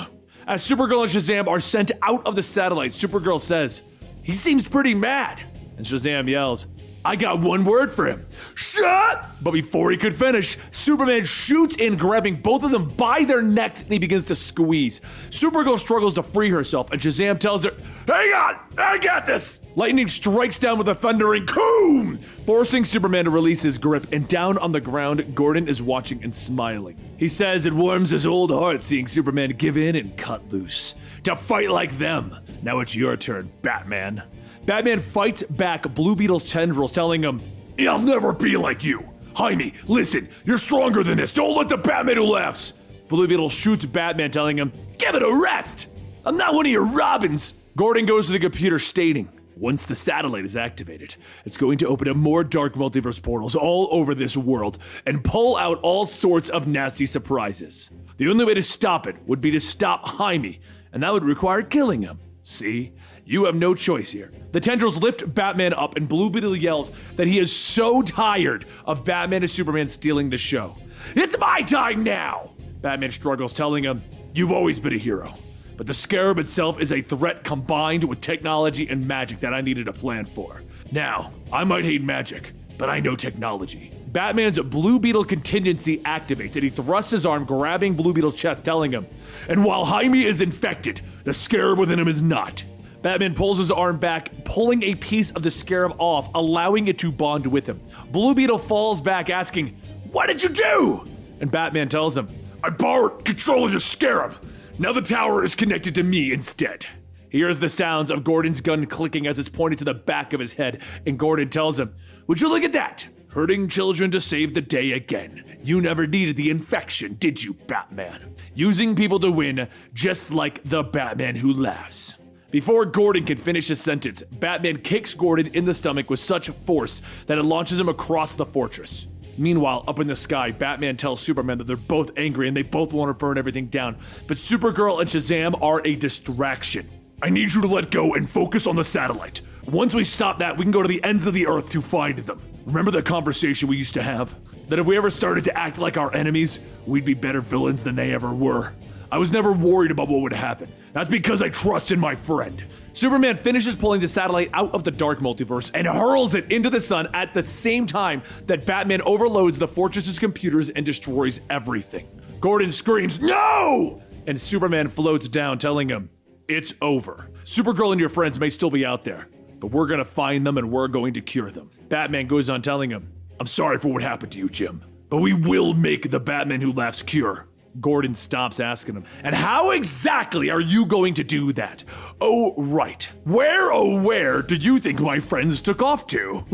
As Supergirl and Shazam are sent out of the satellite, Supergirl says, he seems pretty mad. And Shazam yells, I got one word for him. Shut! But before he could finish, Superman shoots in, grabbing both of them by their necks, and he begins to squeeze. Supergirl struggles to free herself, and Shazam tells her, hang on, I got this! Lightning strikes down with a thundering boom, forcing Superman to release his grip, and down on the ground, Gordon is watching and smiling. He says it warms his old heart seeing Superman give in and cut loose. To fight like them. Now it's your turn, Batman. Batman fights back Blue Beetle's tendrils, telling him, I'll never be like you. Jaime, listen, you're stronger than this. Don't let the Batman Who Laughs. Blue Beetle shoots Batman, telling him, give it a rest. I'm not one of your Robins. Gordon goes to the computer, stating, once the satellite is activated, it's going to open up more Dark Multiverse portals all over this world and pull out all sorts of nasty surprises. The only way to stop it would be to stop Jaime, and that would require killing him. See? You have no choice here. The tendrils lift Batman up, and Blue Beetle yells that he is so tired of Batman and Superman stealing the show. It's my time now! Batman struggles, telling him, you've always been a hero. But the Scarab itself is a threat combined with technology and magic that I needed a plan for. Now, I might hate magic, but I know technology. Batman's Blue Beetle contingency activates, and he thrusts his arm, grabbing Blue Beetle's chest, telling him, and while Jaime is infected, the Scarab within him is not. Batman pulls his arm back, pulling a piece of the Scarab off, allowing it to bond with him. Blue Beetle falls back, asking, what did you do? And Batman tells him, I borrowed control of your scarab. Now the tower is connected to me instead. He hears the sounds of Gordon's gun clicking as it's pointed to the back of his head, and Gordon tells him, "Would you look at that? Hurting children to save the day again. You never needed the infection, did you, Batman? Using people to win, just like the Batman who laughs." Before Gordon can finish his sentence, Batman kicks Gordon in the stomach with such force that it launches him across the fortress. Meanwhile, up in the sky, Batman tells Superman that they're both angry and they both want to burn everything down, but Supergirl and Shazam are a distraction. "I need you to let go and focus on the satellite. Once we stop that, we can go to the ends of the earth to find them. Remember the conversation we used to have? That if we ever started to act like our enemies, we'd be better villains than they ever were. I was never worried about what would happen. That's because I trust in my friend." Superman finishes pulling the satellite out of the Dark Multiverse and hurls it into the sun at the same time that Batman overloads the fortress's computers and destroys everything. Gordon screams, "No!" And Superman floats down, telling him, "It's over. Supergirl and your friends may still be out there, but we're gonna find them and we're going to cure them." Batman goes on telling him, "I'm sorry for what happened to you, Jim, but we will make the Batman who laughs cure." Gordon stops asking him, "And how exactly are you going to do that? Oh, right. Where do you think my friends took off to?"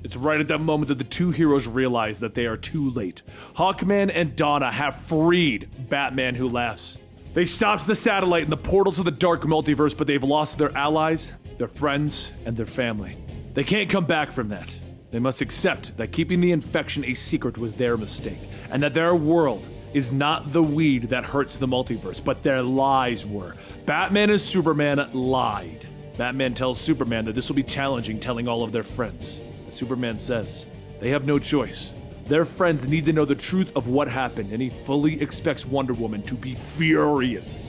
It's right at that moment that the two heroes realize that they are too late. Hawkman and Donna have freed Batman who laughs. They stopped the satellite and the portal to the Dark Multiverse, but they've lost their allies, their friends, and their family. They can't come back from that. They must accept that keeping the infection a secret was their mistake, and that their world is not the weed that hurts the multiverse, but their lies were. Batman and Superman lied. Batman tells Superman that this will be challenging, telling all of their friends. Superman says they have no choice. Their friends need to know the truth of what happened, and he fully expects Wonder Woman to be furious.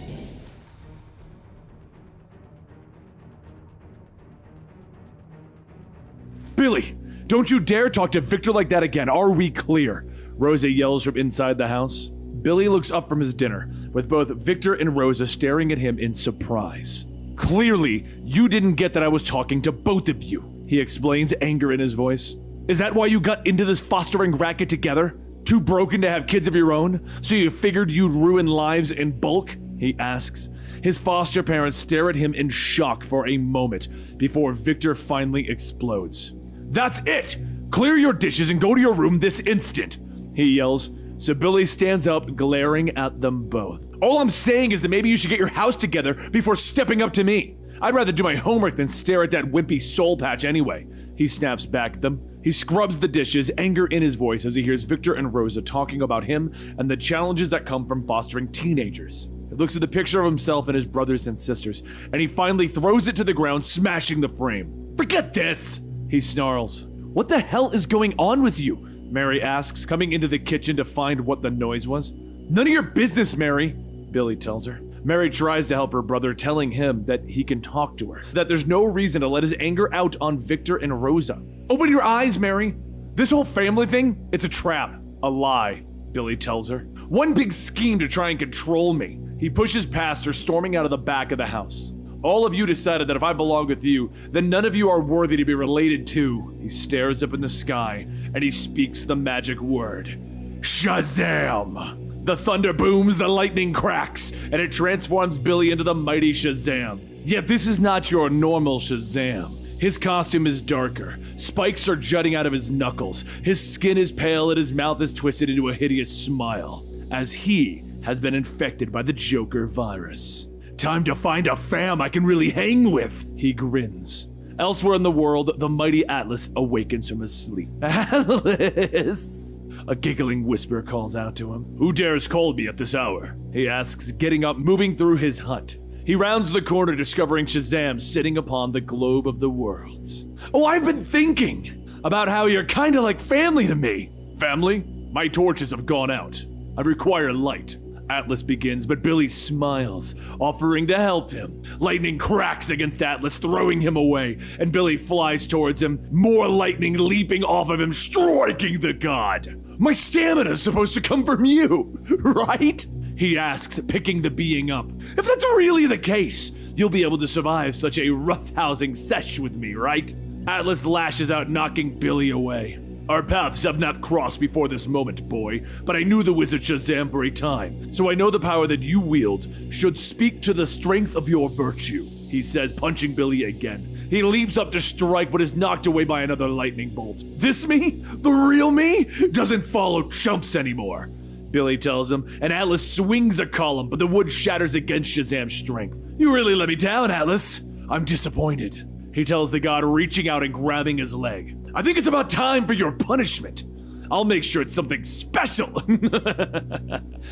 "Billy, don't you dare talk to Victor like that again. Are we clear?" Rosa yells from inside the house. Billy looks up from his dinner, with both Victor and Rosa staring at him in surprise. "Clearly, you didn't get that I was talking to both of you," he explains, anger in his voice. "Is that why you got into this fostering racket together? Too broken to have kids of your own? So you figured you'd ruin lives in bulk?" he asks. His foster parents stare at him in shock for a moment before Victor finally explodes. "That's it! Clear your dishes and go to your room this instant," he yells. So Billy stands up, glaring at them both. "All I'm saying is that maybe you should get your house together before stepping up to me. I'd rather do my homework than stare at that wimpy soul patch anyway." He snaps back at them. He scrubs the dishes, anger in his voice as he hears Victor and Rosa talking about him and the challenges that come from fostering teenagers. He looks at the picture of himself and his brothers and sisters, and he finally throws it to the ground, smashing the frame. "Forget this!" he snarls. "What the hell is going on with you?" Mary asks, coming into the kitchen to find what the noise was. "None of your business, Mary," Billy tells her. Mary tries to help her brother, telling him that he can talk to her, that there's no reason to let his anger out on Victor and Rosa. "Open your eyes, Mary. This whole family thing, it's a trap, a lie," Billy tells her. "One big scheme to try and control me." He pushes past her, storming out of the back of the house. "All of you decided that if I belong with you, then none of you are worthy to be related to." He stares up in the sky, and he speaks the magic word. Shazam! The thunder booms, the lightning cracks, and it transforms Billy into the mighty Shazam. Yet this is not your normal Shazam. His costume is darker. Spikes are jutting out of his knuckles. His skin is pale and his mouth is twisted into a hideous smile, as he has been infected by the Joker virus. "Time to find a fam I can really hang with," he grins. Elsewhere in the world, the mighty Atlas awakens from his sleep. "Atlas!" A giggling whisper calls out to him. "Who dares call me at this hour?" he asks, getting up, moving through his hut. He rounds the corner, discovering Shazam sitting upon the globe of the worlds. "Oh, I've been thinking about how you're kinda like family to me." "Family? My torches have gone out. I require light." Atlas begins, but Billy smiles, offering to help him. Lightning cracks against Atlas, throwing him away, and Billy flies towards him, more lightning leaping off of him, striking the god. "My stamina's supposed to come from you, right?" he asks, picking the being up. "If that's really the case, you'll be able to survive such a roughhousing sesh with me, right?" Atlas lashes out, knocking Billy away. Our paths have not crossed before this moment, boy, but I knew the wizard Shazam for a time, so I know the power that you wield should speak to the strength of your virtue, he says, punching Billy again. He leaps up to strike, but is knocked away by another lightning bolt. This me? The real me? Doesn't follow chumps anymore, Billy tells him, and Atlas swings a column, but the wood shatters against Shazam's strength. You really let me down, Atlas. I'm disappointed, he tells the god, reaching out and grabbing his leg. I think it's about time for your punishment. I'll make sure it's something special.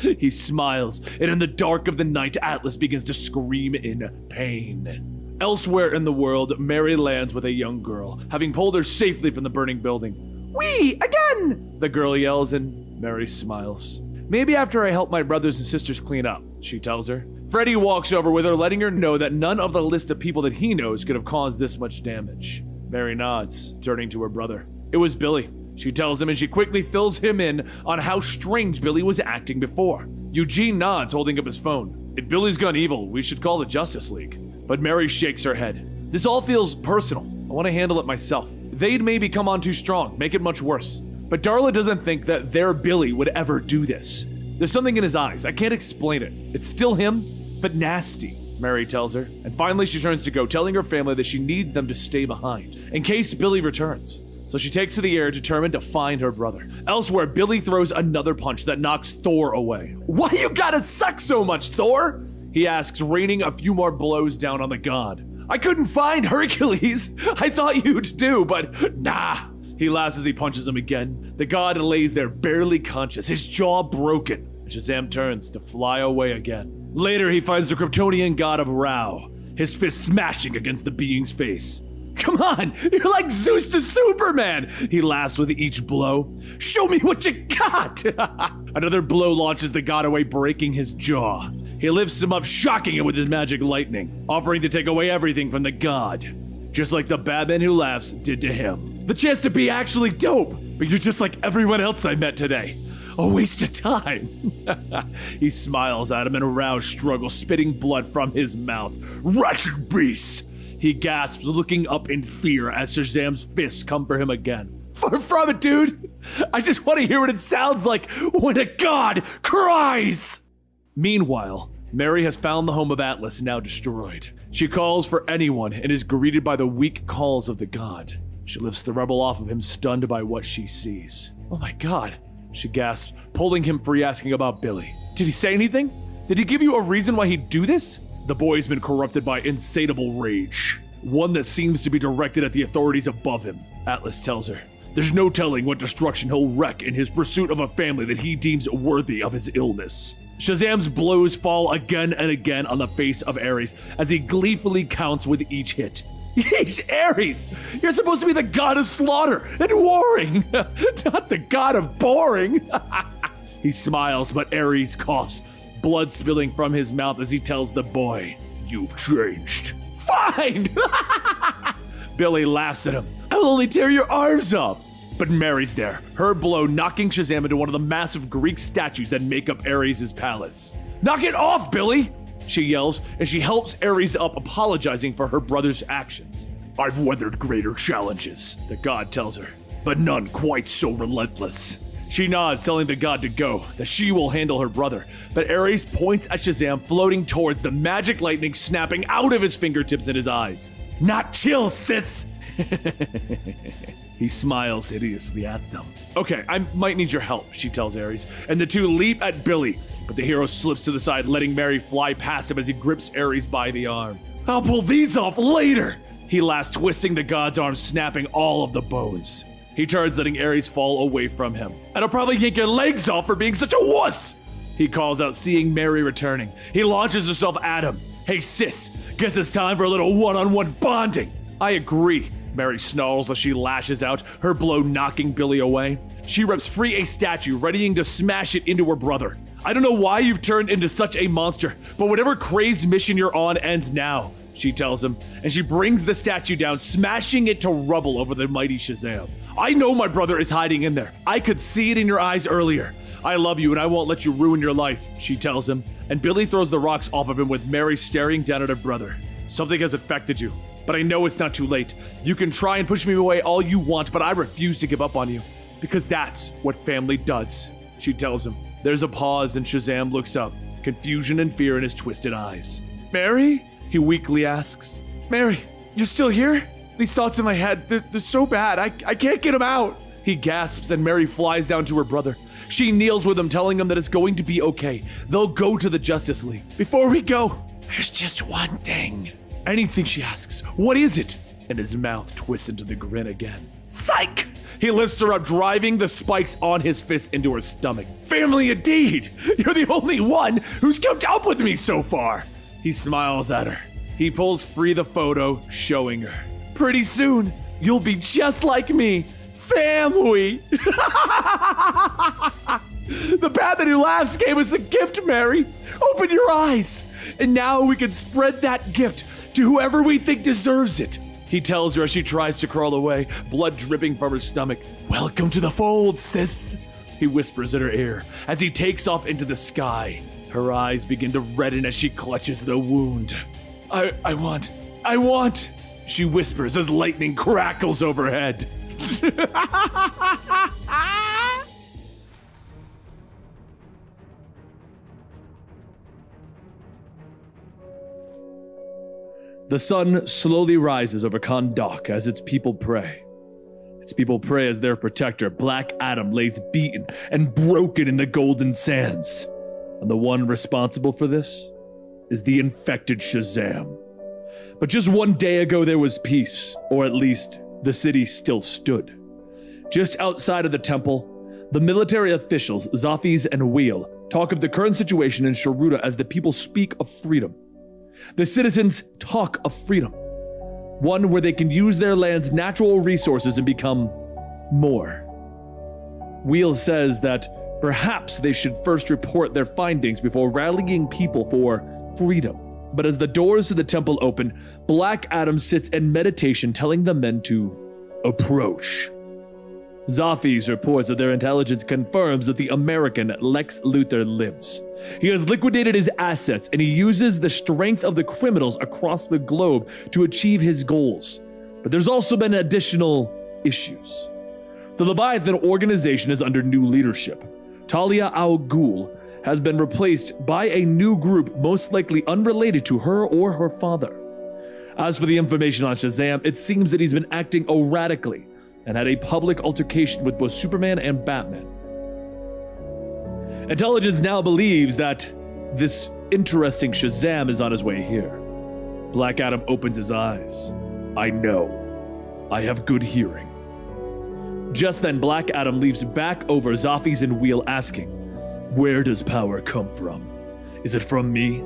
He smiles, and in the dark of the night, Atlas begins to scream in pain. Elsewhere in the world, Mary lands with a young girl, having pulled her safely from the burning building. "We, again!" the girl yells, and Mary smiles. "Maybe after I help my brothers and sisters clean up," she tells her. Freddy walks over with her, letting her know that none of the list of people that he knows could have caused this much damage. Mary nods, turning to her brother. It was Billy, she tells him, and she quickly fills him in on how strange Billy was acting before. Eugene nods, holding up his phone. If Billy's gone evil, we should call the Justice League. But Mary shakes her head. This all feels personal. I want to handle it myself. They'd maybe come on too strong, make it much worse. But Darla doesn't think that their Billy would ever do this. There's something in his eyes. I can't explain it. It's still him, but nasty, Mary tells her. And finally she turns to go, telling her family that she needs them to stay behind, in case Billy returns. So she takes to the air, determined to find her brother. Elsewhere, Billy throws another punch that knocks Thor away. Why you gotta suck so much, Thor? He asks, raining a few more blows down on the god. I couldn't find Hercules. I thought you'd do, but nah. He laughs as he punches him again. The god lays there barely conscious, his jaw broken. Shazam turns to fly away again. Later, he finds the Kryptonian god of Rao, his fist smashing against the being's face. Come on, you're like Zeus to Superman, he laughs with each blow. Show me what you got. Another blow launches the god away, breaking his jaw. He lifts him up, shocking it with his magic lightning, offering to take away everything from the god, just like the Batman who laughs did to him. The chance to be actually dope, but you're just like everyone else I met today. A waste of time. He smiles at him, and Rao struggles, spitting blood from his mouth. Wretched beast! He gasps, looking up in fear as Shazam's fists come for him again. Far from it, dude! I just want to hear what it sounds like when a god cries! Meanwhile, Mary has found the home of Atlas, now destroyed. She calls for anyone and is greeted by the weak calls of the god. She lifts the rebel off of him, stunned by what she sees. Oh my god, she gasps, pulling him free, asking about Billy. Did he say anything? Did he give you a reason why he'd do this? The boy's been corrupted by insatiable rage, one that seems to be directed at the authorities above him, Atlas tells her. There's no telling what destruction he'll wreak in his pursuit of a family that he deems worthy of his illness. Shazam's blows fall again and again on the face of Ares as he gleefully counts with each hit. Yeesh, Ares! You're supposed to be the god of slaughter and warring, not the god of boring! He smiles, but Ares coughs, blood spilling from his mouth as he tells the boy, You've changed. Fine! Billy laughs at him. I'll only tear your arms off. But Mary's there, her blow knocking Shazam into one of the massive Greek statues that make up Ares' palace. Knock it off, Billy! She yells, and she helps Ares up, apologizing for her brother's actions. I've weathered greater challenges, the god tells her, but none quite so relentless. She nods, telling the god to go, that she will handle her brother, but Ares points at Shazam, floating towards the magic lightning snapping out of his fingertips and his eyes. Not chill, sis! He smiles hideously at them. Okay, I might need your help, she tells Ares, and the two leap at Billy, but the hero slips to the side, letting Mary fly past him as he grips Ares by the arm. I'll pull these off later! He laughs, twisting the god's arm, snapping all of the bones. He turns, letting Ares fall away from him. And I'll probably yank your legs off for being such a wuss! He calls out, seeing Mary returning. He launches himself at him. Hey sis, guess it's time for a little one-on-one bonding. I agree. Mary snarls as she lashes out, her blow knocking Billy away. She rips free a statue, readying to smash it into her brother. I don't know why you've turned into such a monster, but whatever crazed mission you're on ends now, she tells him, and she brings the statue down, smashing it to rubble over the mighty Shazam. I know my brother is hiding in there. I could see it in your eyes earlier. I love you and I won't let you ruin your life, she tells him, and Billy throws the rocks off of him with Mary staring down at her brother. Something has affected you, but I know it's not too late. You can try and push me away all you want, but I refuse to give up on you. Because that's what family does, she tells him. There's a pause and Shazam looks up, confusion and fear in his twisted eyes. Mary? He weakly asks. Mary, you're still here? These thoughts in my head, they're so bad, I can't get them out. He gasps and Mary flies down to her brother. She kneels with him, telling him that it's going to be okay. They'll go to the Justice League. Before we go, there's just one thing. Anything, she asks. What is it? And his mouth twists into the grin again. Psych! He lifts her up, driving the spikes on his fist into her stomach. Family indeed! You're the only one who's kept up with me so far! He smiles at her. He pulls free the photo, showing her. Pretty soon, you'll be just like me. Family! The Batman Who Laughs gave us a gift, Mary. Open your eyes. And now we can spread that gift to whoever we think deserves it. He tells her as she tries to crawl away, blood dripping from her stomach. Welcome to the fold, sis. He whispers in her ear as he takes off into the sky. Her eyes begin to redden as she clutches the wound. I want, she whispers as lightning crackles overhead. The sun slowly rises over Kondok as its people pray. Its people pray as their protector, Black Adam, lays beaten and broken in the golden sands. And the one responsible for this is the infected Shazam. But just one day ago there was peace, or at least the city still stood. Just outside of the temple, the military officials, Zafis and Wheel, talk of the current situation in Sharuda as the people speak of freedom. The citizens talk of freedom, one where they can use their land's natural resources and become more. Wheel says that perhaps they should first report their findings before rallying people for freedom. But as the doors to the temple open, Black Adam sits in meditation, telling the men to approach. Zafis reports that their intelligence confirms that the American Lex Luthor lives. He has liquidated his assets and he uses the strength of the criminals across the globe to achieve his goals. But there's also been additional issues. The Leviathan organization is under new leadership. Talia al Ghul has been replaced by a new group most likely unrelated to her or her father. As for the information on Shazam, it seems that he's been acting erratically and had a public altercation with both Superman and Batman. Intelligence now believes that this interesting Shazam is on his way here. Black Adam opens his eyes. I know. I have good hearing. Just then, Black Adam leaps back over Zafis and Wheel, asking, where does power come from? Is it from me?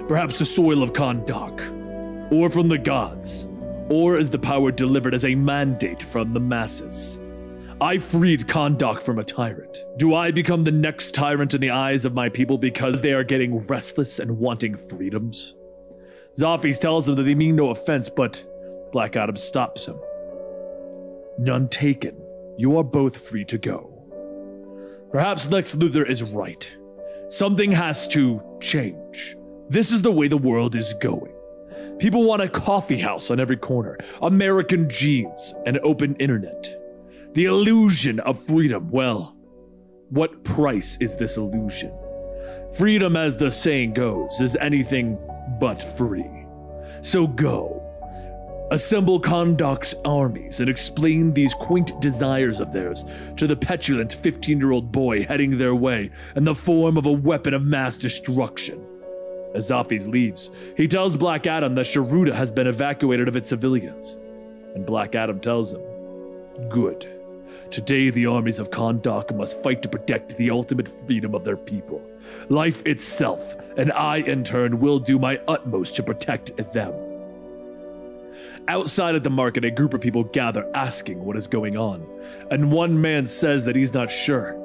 Perhaps the soil of Kondok? Or from the gods? Or is the power delivered as a mandate from the masses? I freed Kondok from a tyrant. Do I become the next tyrant in the eyes of my people because they are getting restless and wanting freedoms? Zafis tells them that they mean no offense, but Black Adam stops him. None taken. You are both free to go. Perhaps Lex Luthor is right. Something has to change. This is the way the world is going. People want a coffee house on every corner, American jeans, and open internet. The illusion of freedom, well, what price is this illusion? Freedom, as the saying goes, is anything but free. So go. Assemble Kondok's armies and explain these quaint desires of theirs to the petulant 15-year-old boy heading their way in the form of a weapon of mass destruction. As Zafis leaves, he tells Black Adam that Sharuda has been evacuated of its civilians. And Black Adam tells him, good. Today the armies of Kondok must fight to protect the ultimate freedom of their people, life itself, and I in turn will do my utmost to protect them. Outside at the market, a group of people gather asking what is going on, and one man says that he's not sure.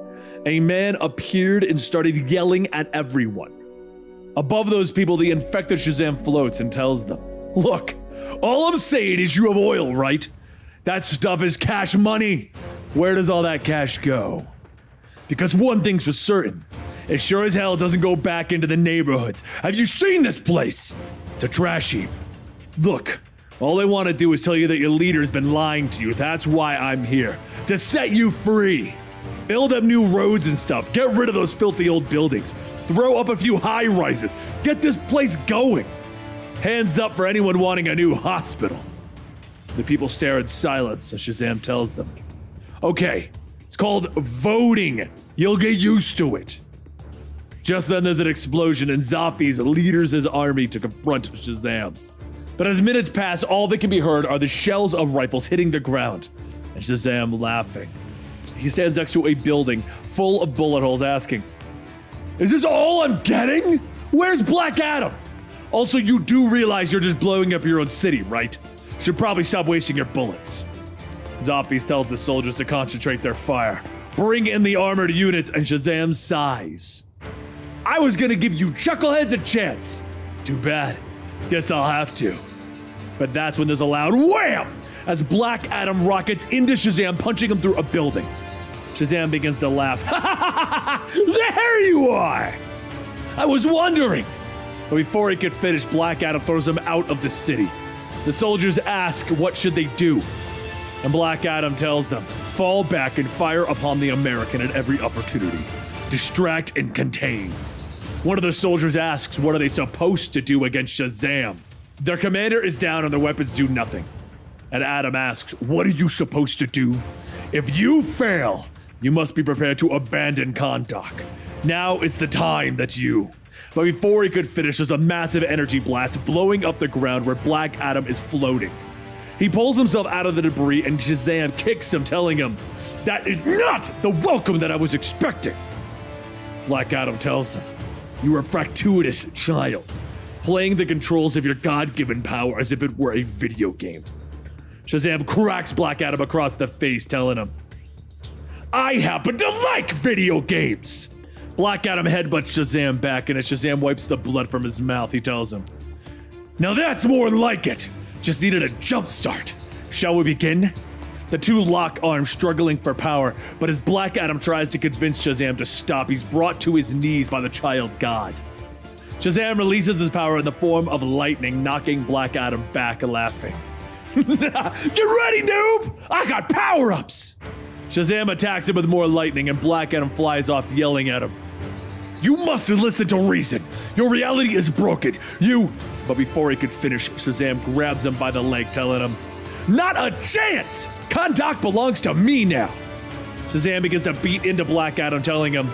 A man appeared and started yelling at everyone. Above those people, the infected Shazam floats and tells them, look, all I'm saying is you have oil, right? That stuff is cash money. Where does all that cash go? Because one thing's for certain, it sure as hell doesn't go back into the neighborhoods. Have you seen this place? It's a trash heap. Look, All I want to do is tell you that your leader's been lying to you. That's why I'm here. To set you free. Build up new roads and stuff. Get rid of those filthy old buildings. Throw up a few high-rises. Get this place going. Hands up for anyone wanting a new hospital. The people stare in silence as Shazam tells them. Okay, it's called voting. You'll get used to it. Just then there's an explosion and Zaphi's leaders his army to confront Shazam. But as minutes pass, all that can be heard are the shells of rifles hitting the ground, and Shazam laughing. He stands next to a building full of bullet holes asking, "Is this all I'm getting? Where's Black Adam? Also, you do realize you're just blowing up your own city, right? Should probably stop wasting your bullets." Zaphi's tells the soldiers to concentrate their fire, bring in the armored units, and Shazam sighs. "I was gonna give you chuckleheads a chance. Too bad. Guess I'll have to." But that's when there's a loud wham as Black Adam rockets into Shazam, punching him through a building. Shazam begins to laugh. There you are! I was wondering. But before he could finish, Black Adam throws him out of the city. The soldiers ask what should they do, and Black Adam tells them, fall back and fire upon the American at every opportunity. Distract and contain. One of the soldiers asks what are they supposed to do against Shazam. Their commander is down and their weapons do nothing. And Adam asks, what are you supposed to do? If you fail, you must be prepared to abandon Kondok. Now is the time that you... But before he could finish, there's a massive energy blast blowing up the ground where Black Adam is floating. He pulls himself out of the debris and Shazam kicks him, telling him, that is not the welcome that I was expecting. Black Adam tells him, you are a fractious child, playing the controls of your God-given power as if it were a video game. Shazam cracks Black Adam across the face, telling him, I happen to like video games. Black Adam headbutts Shazam back, and as Shazam wipes the blood from his mouth, he tells him, now that's more like it. Just needed a jump start. Shall we begin? The two lock arms, struggling for power, but as Black Adam tries to convince Shazam to stop, he's brought to his knees by the child god. Shazam releases his power in the form of lightning, knocking Black Adam back, laughing. Get ready, noob! I got power-ups! Shazam attacks him with more lightning, and Black Adam flies off, yelling at him. You must listen to reason. Your reality is broken. But before he could finish, Shazam grabs him by the leg, telling him, not a chance! Kondok belongs to me now. Shazam begins to beat into Black Adam, telling him,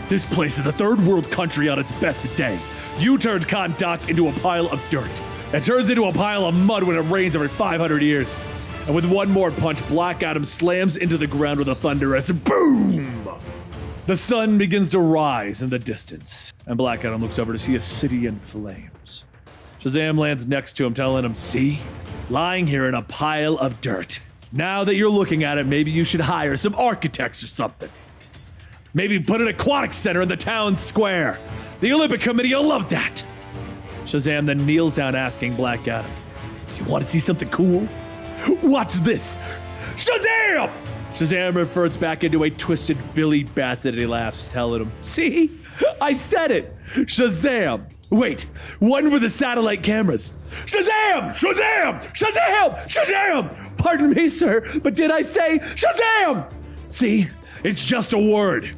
this place is a third world country on its best day. You turned Kondok into a pile of dirt. It turns into a pile of mud when it rains every 500 years. And with one more punch, Black Adam slams into the ground with a thunderous boom! The sun begins to rise in the distance, and Black Adam looks over to see a city in flames. Shazam lands next to him, telling him, see? Lying here in a pile of dirt. Now that you're looking at it, maybe you should hire some architects or something. Maybe put an aquatic center in the town square. The Olympic Committee will love that. Shazam then kneels down, asking Black Adam, do you want to see something cool? Watch this. Shazam! Shazam reverts back into a twisted Billy Bats and he laughs, telling him, see? I said it. Shazam! Wait, one for the satellite cameras. Shazam! Shazam! Shazam! Shazam! Pardon me, sir, but did I say Shazam? See, it's just a word.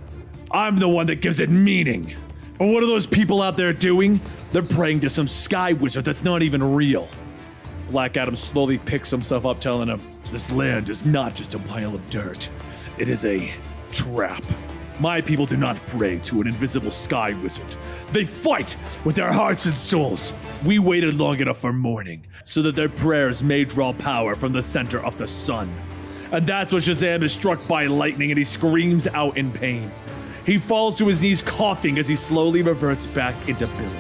I'm the one that gives it meaning. But what are those people out there doing? They're praying to some sky wizard that's not even real. Black Adam slowly picks himself up, telling him, this land is not just a pile of dirt. It is a trap. My people do not pray to an invisible sky wizard. They fight with their hearts and souls. We waited long enough for morning so that their prayers may draw power from the center of the sun. And that's when Shazam is struck by lightning and he screams out in pain. He falls to his knees coughing as he slowly reverts back into Billy.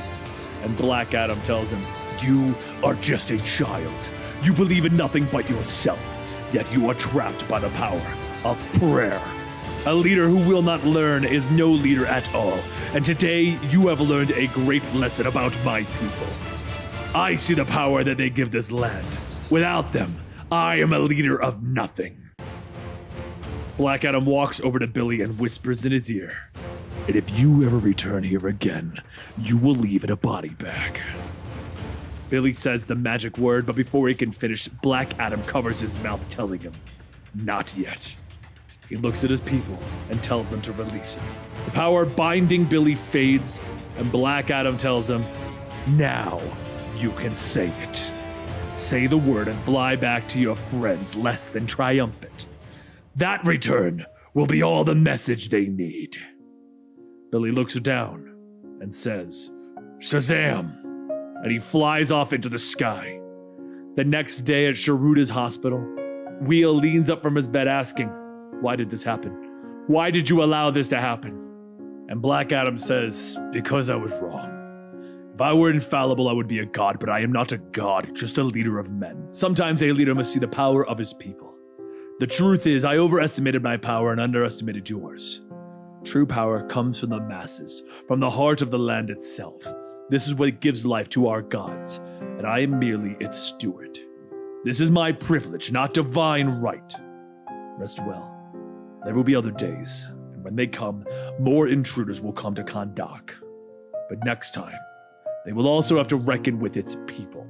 And Black Adam tells him, you are just a child. You believe in nothing but yourself, yet you are trapped by the power of prayer. A leader who will not learn is no leader at all, and today you have learned a great lesson about my people. I see the power that they give this land. Without them, I am a leader of nothing. Black Adam walks over to Billy and whispers in his ear, and if you ever return here again, you will leave in a body bag. Billy says the magic word, but before he can finish, Black Adam covers his mouth, telling him, "Not yet." He looks at his people and tells them to release him. The power binding Billy fades, and Black Adam tells him, "Now you can say it. Say the word and fly back to your friends less than triumphant. That return will be all the message they need." Billy looks down and says, "Shazam!" and he flies off into the sky. The next day at Sharuta's hospital, Wheel leans up from his bed asking, "Why did this happen? Why did you allow this to happen?" And Black Adam says, "Because I was wrong. If I were infallible, I would be a god, but I am not a god, just a leader of men. Sometimes a leader must see the power of his people. The truth is, I overestimated my power and underestimated yours. True power comes from the masses, from the heart of the land itself. This is what gives life to our gods, and I am merely its steward. This is my privilege, not divine right. Rest well. There will be other days, and when they come, more intruders will come to Kondok. But next time, they will also have to reckon with its people."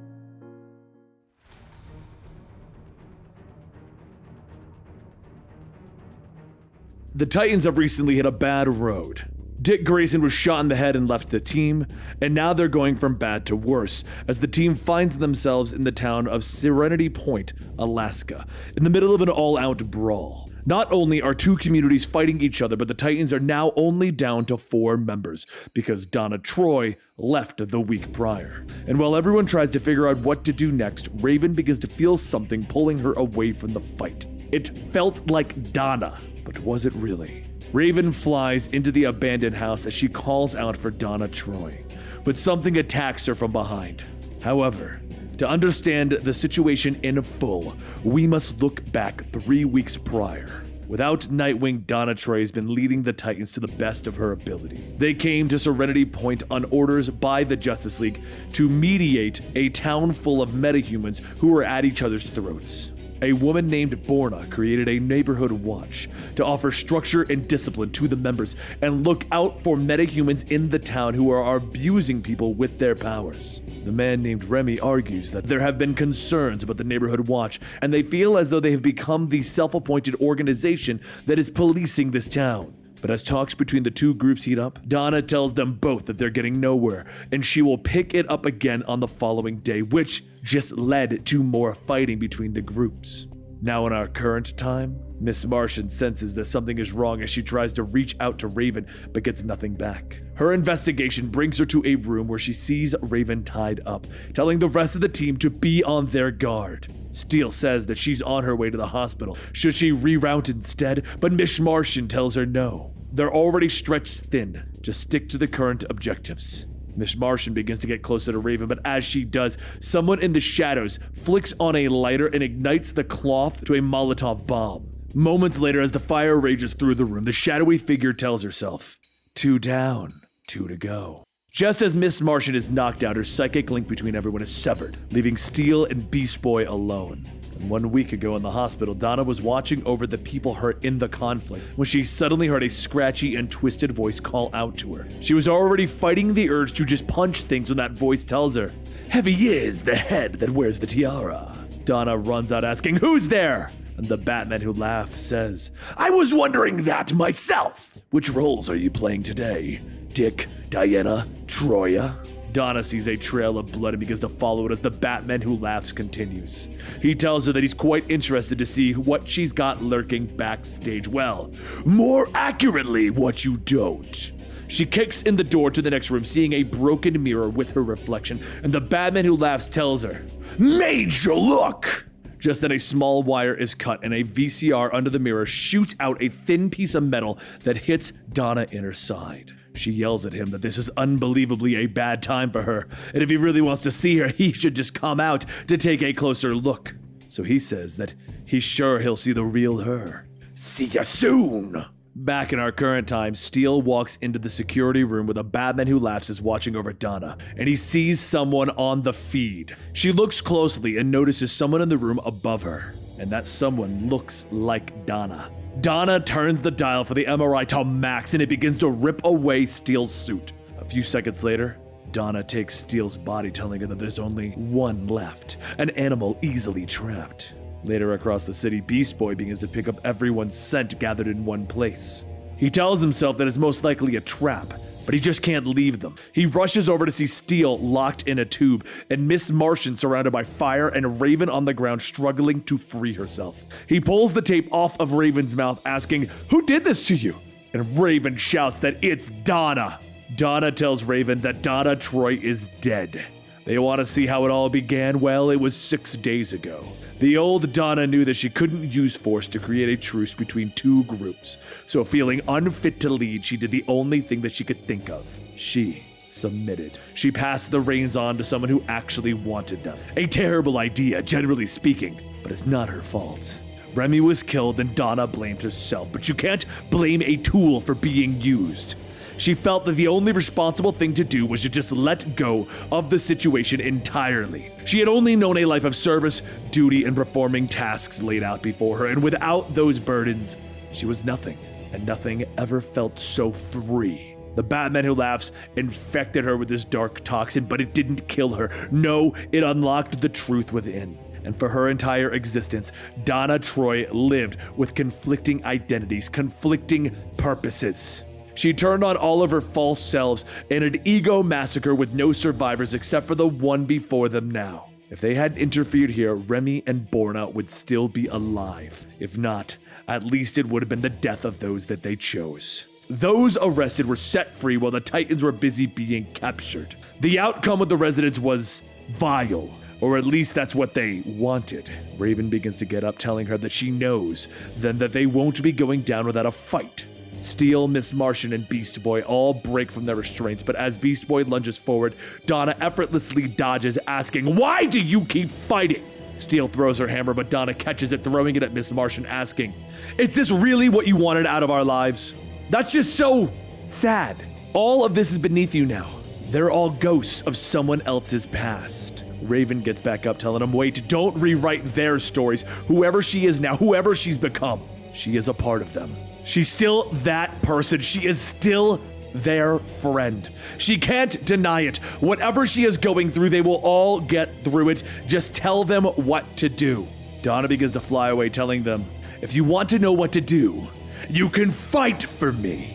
The Titans have recently hit a bad road. Dick Grayson was shot in the head and left the team, and now they're going from bad to worse as the team finds themselves in the town of Serenity Point, Alaska, in the middle of an all-out brawl. Not only are two communities fighting each other, but the Titans are now only down to 4 members because Donna Troy left the week prior. And while everyone tries to figure out what to do next, Raven begins to feel something pulling her away from the fight. It felt like Donna, but was it really? Raven flies into the abandoned house as she calls out for Donna Troy, but something attacks her from behind. However, to understand the situation in full, we must look back 3 weeks prior. Without Nightwing, Donna Troy has been leading the Titans to the best of her ability. They came to Serenity Point on orders by the Justice League to mediate a town full of metahumans who were at each other's throats. A woman named Borna created a neighborhood watch to offer structure and discipline to the members and look out for metahumans in the town who are abusing people with their powers. The man named Remy argues that there have been concerns about the neighborhood watch, and they feel as though they have become the self-appointed organization that is policing this town. But as talks between the two groups heat up, Donna tells them both that they're getting nowhere, and she will pick it up again on the following day, which just led to more fighting between the groups. Now in our current time, Miss Martian senses that something is wrong as she tries to reach out to Raven but gets nothing back. Her investigation brings her to a room where she sees Raven tied up, telling the rest of the team to be on their guard. Steel says that she's on her way to the hospital. Should she reroute instead? But Miss Martian tells her no. They're already stretched thin. Just stick to the current objectives. Miss Martian begins to get closer to Raven, but as she does, someone in the shadows flicks on a lighter and ignites the cloth to a Molotov bomb. Moments later, as the fire rages through the room, the shadowy figure tells herself, 2 down, 2 to go. Just as Miss Martian is knocked out, her psychic link between everyone is severed, leaving Steel and Beast Boy alone. And 1 week ago in the hospital, Donna was watching over the people hurt in the conflict when she suddenly heard a scratchy and twisted voice call out to her. She was already fighting the urge to just punch things when that voice tells her, "Heavy is the head that wears the tiara." Donna runs out asking, "Who's there?" And the Batman who laughs says, "I was wondering that myself. Which roles are you playing today? Dick, Diana, Troya?" Donna sees a trail of blood and begins to follow it as the Batman who laughs continues. He tells her that he's quite interested to see what she's got lurking backstage. Well, more accurately, what you don't. She kicks in the door to the next room, seeing a broken mirror with her reflection, and the Batman who laughs tells her, "Major look!" Just then a small wire is cut and a VCR under the mirror shoots out a thin piece of metal that hits Donna in her side. She yells at him that this is unbelievably a bad time for her, and if he really wants to see her, he should just come out to take a closer look. So he says that he's sure he'll see the real her. See ya soon! Back in our current time, Steel walks into the security room where the Batman who laughs is watching over Donna, and he sees someone on the feed. She looks closely and notices someone in the room above her, and that someone looks like Donna. Donna turns the dial for the MRI to max and it begins to rip away Steel's suit. A few seconds later, Donna takes Steele's body, telling her that there's only one left, an animal easily trapped. Later across the city, Beast Boy begins to pick up everyone's scent gathered in one place. He tells himself that it's most likely a trap, but he just can't leave them. He rushes over to see Steel locked in a tube and Miss Martian surrounded by fire and Raven on the ground struggling to free herself. He pulls the tape off of Raven's mouth asking, "Who did this to you?" And Raven shouts that it's Donna. Donna tells Raven that Donna Troy is dead. They want to see how it all began. Well, it was 6 days ago. The old Donna knew that she couldn't use force to create a truce between two groups. So feeling unfit to lead, she did the only thing that she could think of. She submitted. She passed the reins on to someone who actually wanted them. A terrible idea, generally speaking, but it's not her fault. Remy was killed and Donna blamed herself, but you can't blame a tool for being used. She felt that the only responsible thing to do was to just let go of the situation entirely. She had only known a life of service, duty, and performing tasks laid out before her, and without those burdens, she was nothing, and nothing ever felt so free. The Batman Who Laughs infected her with this dark toxin, but it didn't kill her. No, it unlocked the truth within. And for her entire existence, Donna Troy lived with conflicting identities, conflicting purposes. She turned on all of her false selves in an ego massacre with no survivors except for the one before them now. If they hadn't interfered here, Remy and Borna would still be alive. If not, at least it would have been the death of those that they chose. Those arrested were set free while the Titans were busy being captured. The outcome of the residents was vile, or at least that's what they wanted. Raven begins to get up, telling her that she knows then that they won't be going down without a fight. Steel, Miss Martian, and Beast Boy all break from their restraints, but as Beast Boy lunges forward, Donna effortlessly dodges, asking, "Why do you keep fighting?" Steel throws her hammer, but Donna catches it, throwing it at Miss Martian, asking, "Is this really what you wanted out of our lives? That's just so sad. All of this is beneath you now. They're all ghosts of someone else's past." Raven gets back up, telling him, "Wait, don't rewrite their stories. Whoever she is now, whoever she's become, she is a part of them. She's still that person. She is still their friend. She can't deny it. Whatever she is going through, they will all get through it. Just tell them what to do." Donna begins to fly away, telling them, "If you want to know what to do, you can fight for me."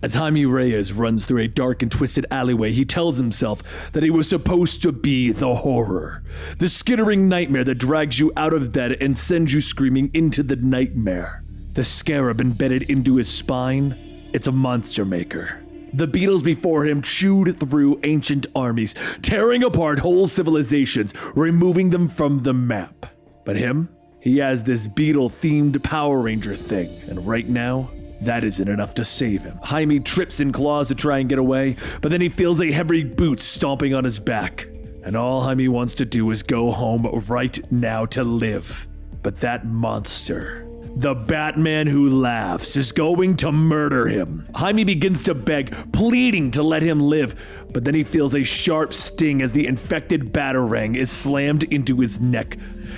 As Jaime Reyes runs through a dark and twisted alleyway, he tells himself that he was supposed to be the horror. The skittering nightmare that drags you out of bed and sends you screaming into the nightmare. The scarab embedded into his spine, it's a monster maker. The beetles before him chewed through ancient armies, tearing apart whole civilizations, removing them from the map. But him? He has this beetle-themed Power Ranger thing, and right now, that isn't enough to save him. Jaime trips and claws to try and get away, but then he feels a heavy boot stomping on his back. And all Jaime wants to do is go home right now to live. But that monster, the Batman Who Laughs, is going to murder him. Jaime begins to beg, pleading to let him live, but then he feels a sharp sting as the infected batarang is slammed into his neck.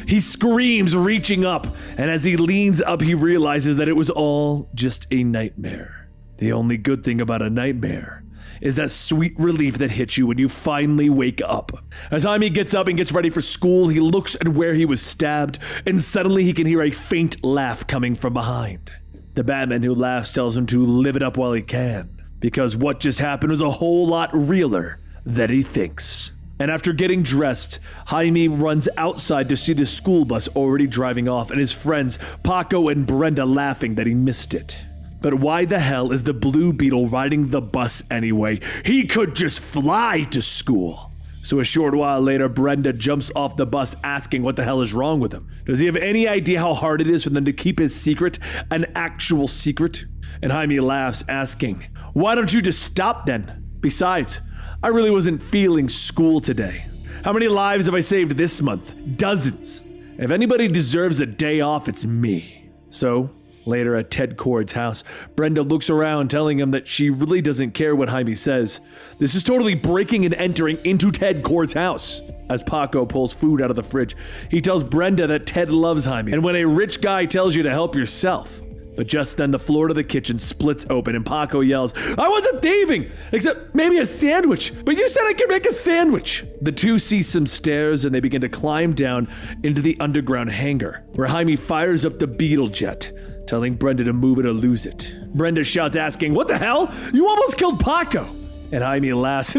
He screams, reaching up, and as he leans up, he realizes that it was all just a nightmare. The only good thing about a nightmare is that sweet relief that hits you when you finally wake up. As Jaime gets up and gets ready for school, he looks at where he was stabbed, and suddenly he can hear a faint laugh coming from behind. The Batman Who Laughs tells him to live it up while he can, because what just happened was a whole lot realer than he thinks. And after getting dressed, Jaime runs outside to see the school bus already driving off and his friends Paco and Brenda laughing that he missed it. But why the hell is the Blue Beetle riding the bus anyway? He could just fly to school. So a short while later, Brenda jumps off the bus asking what the hell is wrong with him. Does he have any idea how hard it is for them to keep his secret an actual secret? And Jaime laughs, asking, "Why don't you just stop then? Besides, I really wasn't feeling school today. How many lives have I saved this month? Dozens. If anybody deserves a day off, it's me." So, later at Ted Kord's house, Brenda looks around, telling him that she really doesn't care what Jaime says. This is totally breaking and entering into Ted Kord's house. As Paco pulls food out of the fridge, he tells Brenda that Ted loves Jaime, and when a rich guy tells you to help yourself, But just then the floor to the kitchen splits open and Paco yells, "I wasn't thieving! Except maybe a sandwich, but you said I could make a sandwich!" The two see some stairs and they begin to climb down into the underground hangar, where Jaime fires up the Beetle jet, telling Brenda to move it or lose it. Brenda shouts asking, "What the hell? You almost killed Paco!" And Jaime laughs.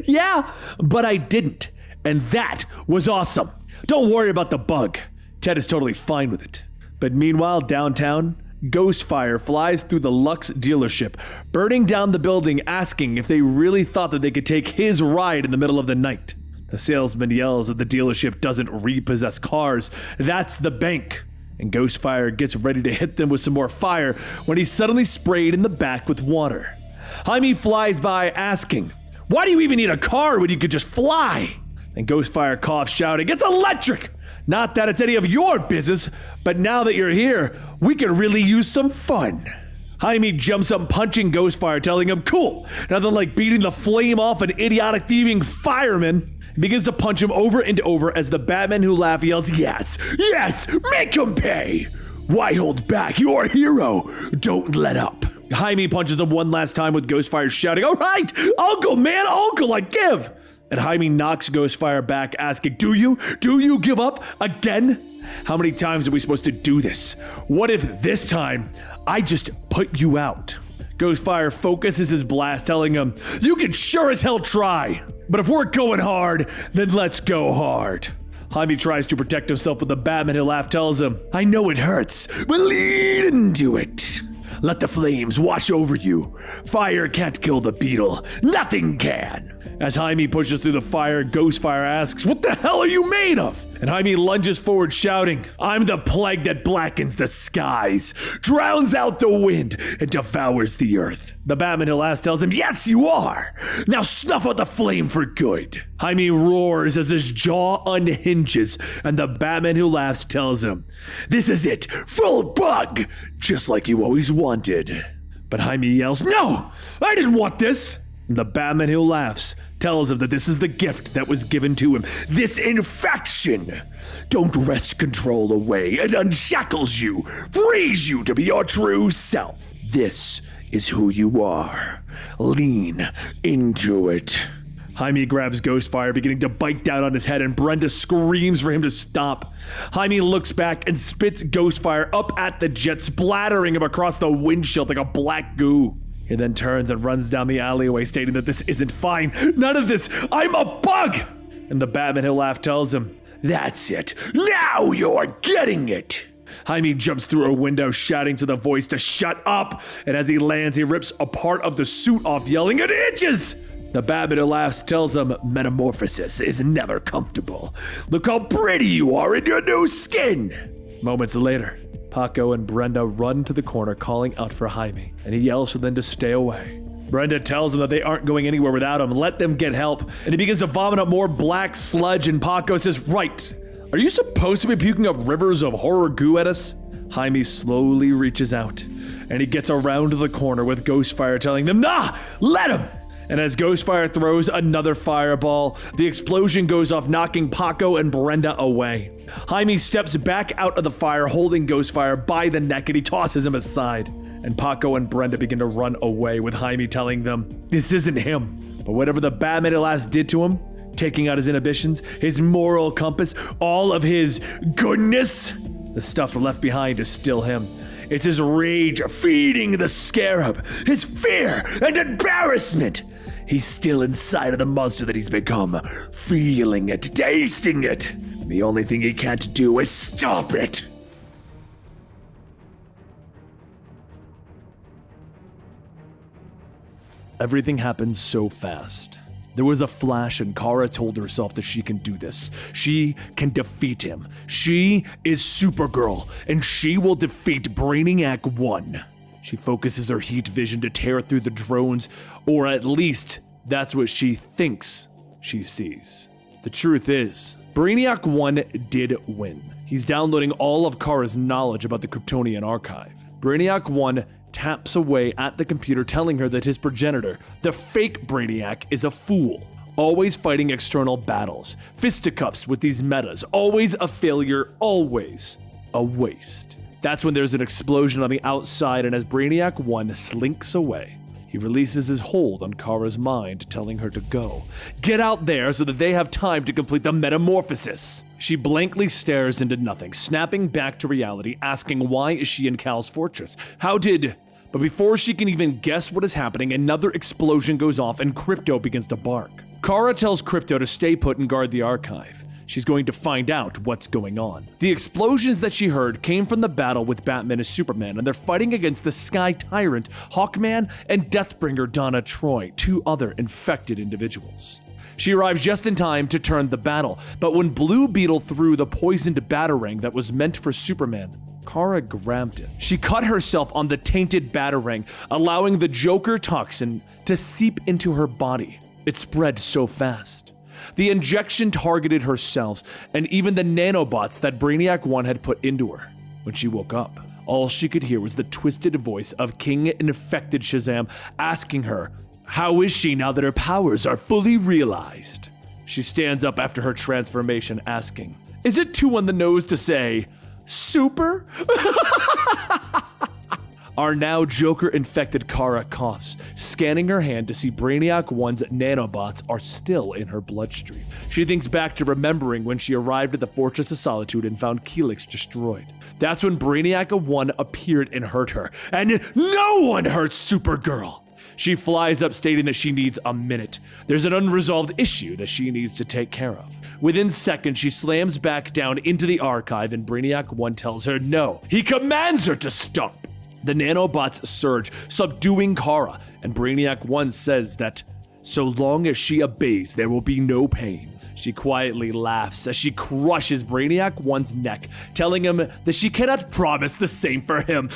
"Yeah, but I didn't. And that was awesome. Don't worry about the bug. Ted is totally fine with it." But meanwhile, downtown, Ghostfire flies through the Lux dealership, burning down the building, asking if they really thought that they could take his ride in the middle of the night. The salesman yells that the dealership doesn't repossess cars. That's the bank. And Ghostfire gets ready to hit them with some more fire when he's suddenly sprayed in the back with water. Jaime flies by asking, "Why do you even need a car when you could just fly?" And Ghostfire coughs, shouting, "It's electric! Not that it's any of your business, but now that you're here, we could really use some fun." Jaime jumps up punching Ghostfire, telling him, "Cool, nothing like beating the flame off an idiotic thieving fireman." He begins to punch him over and over as the Batman Who Laughs yells, "Yes, yes, make him pay! Why hold back? You're a hero! Don't let up!" Jaime punches him one last time with Ghostfire shouting, "All right, Uncle, man, Uncle, I give!" And Jaime knocks Ghostfire back, asking, Do you give up again? How many times are we supposed to do this? What if this time I just put you out?" Ghostfire focuses his blast, telling him, "You can sure as hell try, but if we're going hard, then let's go hard." Jaime tries to protect himself, but the Batman Who Laughs tells him, "I know it hurts, but lean into it. Let the flames wash over you. Fire can't kill the Beetle. Nothing can." As Jaime pushes through the fire, Ghostfire asks, "What the hell are you made of?" And Jaime lunges forward shouting, "I'm the plague that blackens the skies, drowns out the wind, and devours the earth." The Batman Who Laughs tells him, "Yes, you are. Now snuff out the flame for good." Jaime roars as his jaw unhinges, and the Batman Who Laughs tells him, "This is it, full bug, just like you always wanted." But Jaime yells, "No, I didn't want this." And the Batman Who Laughs tells him that this is the gift that was given to him. This infection. Don't wrest control away. It unshackles you, frees you to be your true self. This is who you are. Lean into it. Jaime grabs Ghostfire, beginning to bite down on his head, and Brenda screams for him to stop. Jaime looks back and spits Ghostfire up at the jet, splattering him across the windshield like a black goo. He then turns and runs down the alleyway, stating that this isn't fine. None of this. I'm a bug! And the Batman Who Laughs tells him, "That's it. Now you're getting it." Jaime jumps through a window, shouting to the voice to shut up. And as he lands, he rips a part of the suit off, yelling, "It itches!" The Batman Who Laughs tells him, "Metamorphosis is never comfortable. Look how pretty you are in your new skin." Moments later, Paco and Brenda run to the corner, calling out for Jaime, and he yells for them to stay away. Brenda tells him that they aren't going anywhere without him. Let them get help. And he begins to vomit up more black sludge, and Paco says, "Right, are you supposed to be puking up rivers of horror goo at us?" Jaime slowly reaches out, and he gets around to the corner with Ghostfire telling them, "Nah, let him!" And as Ghostfire throws another fireball, the explosion goes off, knocking Paco and Brenda away. Jaime steps back out of the fire, holding Ghostfire by the neck, and he tosses him aside. And Paco and Brenda begin to run away, with Jaime telling them, this isn't him. But whatever the Batman at last did to him, taking out his inhibitions, his moral compass, all of his goodness, the stuff left behind is still him. It's his rage feeding the scarab, his fear and embarrassment. He's still inside of the monster that he's become, feeling it, tasting it. The only thing he can't do is stop it. Everything happened so fast. There was a flash and Kara told herself that she can do this. She can defeat him. She is Supergirl, and she will defeat Brainiac 1. She focuses her heat vision to tear through the drones, or at least that's what she thinks she sees. The truth is, Brainiac 1 did win. He's downloading all of Kara's knowledge about the Kryptonian archive. Brainiac 1 taps away at the computer, telling her that his progenitor, the fake Brainiac, is a fool, always fighting external battles, fisticuffs with these metas, always a failure, always a waste. That's when there's an explosion on the outside, and as Brainiac 1 slinks away, he releases his hold on Kara's mind, telling her to go. Get out there so that they have time to complete the metamorphosis. She blankly stares into nothing, snapping back to reality, asking why is she in Cal's fortress? But before she can even guess what is happening, another explosion goes off and Krypto begins to bark. Kara tells Krypto to stay put and guard the archive. She's going to find out what's going on. The explosions that she heard came from the battle with Batman and Superman, and they're fighting against the Sky Tyrant, Hawkman, and Deathbringer Donna Troy, 2 other infected individuals. She arrives just in time to turn the battle, but when Blue Beetle threw the poisoned batarang that was meant for Superman, Kara grabbed it. She cut herself on the tainted batarang, allowing the Joker toxin to seep into her body. It spread so fast. The injection targeted her cells and even the nanobots that Brainiac 1 had put into her. When she woke up, all she could hear was the twisted voice of King Infected Shazam asking her, how is she now that her powers are fully realized? She stands up after her transformation asking, is it too on the nose to say, super? Our now Joker-infected Kara coughs, scanning her hand to see Brainiac 1's nanobots are still in her bloodstream. She thinks back to remembering when she arrived at the Fortress of Solitude and found Helix destroyed. That's when Brainiac 1 appeared and hurt her, and no one hurts Supergirl! She flies up stating that she needs a minute. There's an unresolved issue that she needs to take care of. Within seconds, she slams back down into the archive and Brainiac 1 tells her no. He commands her to stop. The nanobots surge, subduing Kara, and Brainiac 1 says that so long as she obeys, there will be no pain. She quietly laughs as she crushes Brainiac 1's neck, telling him that she cannot promise the same for him.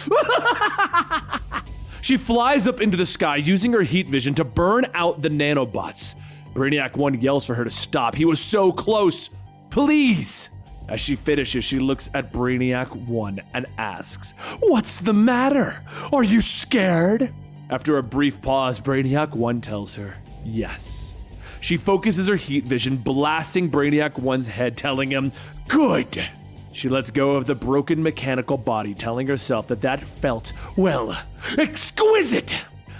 She flies up into the sky using her heat vision to burn out the nanobots. Brainiac 1 yells for her to stop. He was so close. Please! As she finishes, she looks at Brainiac 1 and asks, what's the matter? Are you scared? After a brief pause, Brainiac 1 tells her, yes. She focuses her heat vision, blasting Brainiac 1's head, telling him, good. She lets go of the broken mechanical body, telling herself that felt, well, exquisite.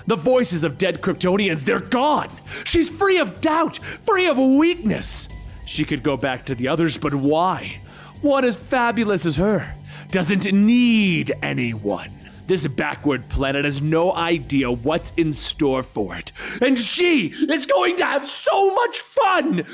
The voices of dead Kryptonians, they're gone. She's free of doubt, free of weakness. She could go back to the others, but why? One as fabulous as her doesn't need anyone. This backward planet has no idea what's in store for it. And she is going to have so much fun!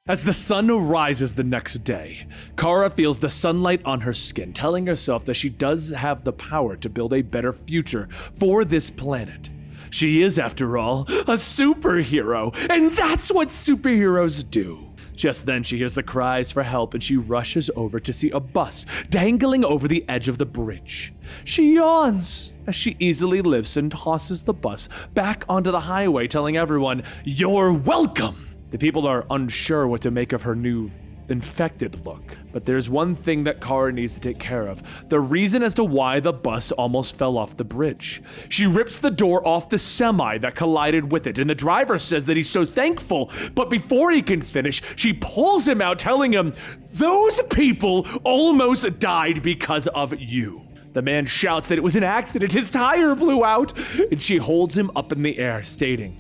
As the sun rises the next day, Kara feels the sunlight on her skin, telling herself that she does have the power to build a better future for this planet. She is, after all, a superhero, and that's what superheroes do. Just then, she hears the cries for help and she rushes over to see a bus dangling over the edge of the bridge. She yawns as she easily lifts and tosses the bus back onto the highway, telling everyone, "You're welcome!" The people are unsure what to make of her new infected look, but there's one thing that Kara needs to take care of: the reason as to why the bus almost fell off the bridge. She rips the door off the semi that collided with it, and the driver says that he's so thankful, but before he can finish, she pulls him out, telling him, "Those people almost died because of you." The man shouts that it was an accident, his tire blew out, and she holds him up in the air, stating,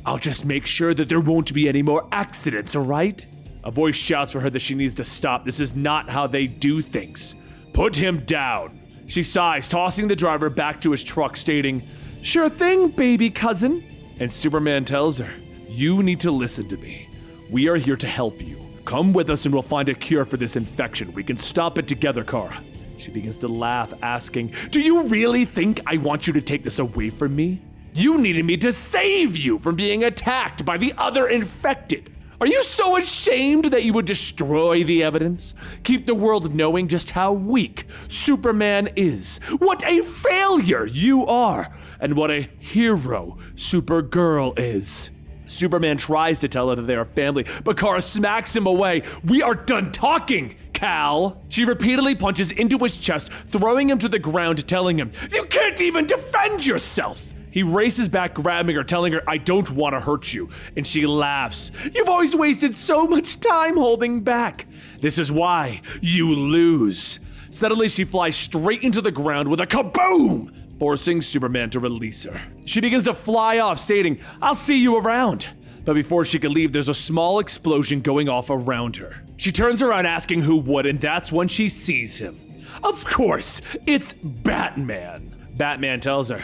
"I'll just make sure that there won't be any more accidents, all right?" A voice shouts for her that she needs to stop. This is not how they do things. "Put him down." She sighs, tossing the driver back to his truck, stating, "Sure thing, baby cousin." And Superman tells her, "You need to listen to me. We are here to help you. Come with us and we'll find a cure for this infection. We can stop it together, Kara." She begins to laugh, asking, "Do you really think I want you to take this away from me? You needed me to save you from being attacked by the other infected. Are you so ashamed that you would destroy the evidence? Keep the world knowing just how weak Superman is, what a failure you are, and what a hero Supergirl is." Superman tries to tell her that they are family, but Kara smacks him away. "We are done talking, Cal." She repeatedly punches into his chest, throwing him to the ground, telling him, "You can't even defend yourself." He races back, grabbing her, telling her, "I don't want to hurt you." And she laughs. "You've always wasted so much time holding back. This is why you lose." Suddenly, she flies straight into the ground with a kaboom, forcing Superman to release her. She begins to fly off, stating, "I'll see you around." But before she can leave, there's a small explosion going off around her. She turns around asking who would, and that's when she sees him. Of course, it's Batman. Batman tells her,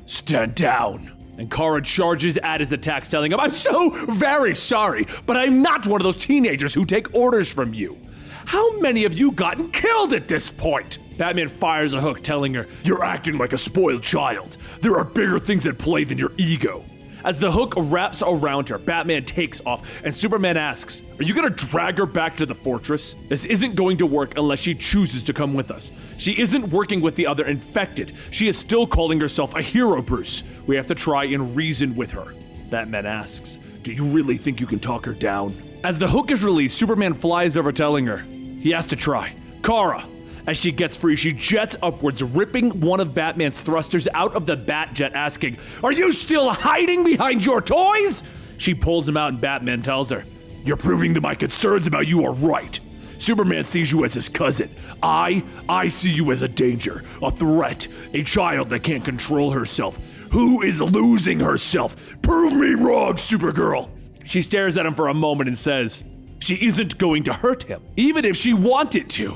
"Stand down." And Kara charges at his attacks, telling him, "I'm so very sorry, but I'm not one of those teenagers who take orders from you. How many of you gotten killed at this point?" Batman fires a hook, telling her, "You're acting like a spoiled child. There are bigger things at play than your ego." As the hook wraps around her, Batman takes off, and Superman asks, "Are you gonna drag her back to the fortress? This isn't going to work unless she chooses to come with us. She isn't working with the other infected. She is still calling herself a hero, Bruce. We have to try and reason with her." Batman asks, "Do you really think you can talk her down?" As the hook is released, Superman flies over, telling her he has to try. Kara, as she gets free, she jets upwards, ripping one of Batman's thrusters out of the Batjet, asking, "Are you still hiding behind your toys?" She pulls him out, and Batman tells her, "You're proving that my concerns about you are right. Superman sees you as his cousin. I see you as a danger, a threat, a child that can't control herself, who is losing herself. Prove me wrong, Supergirl." She stares at him for a moment and says, "She isn't going to hurt him, even if she wanted to.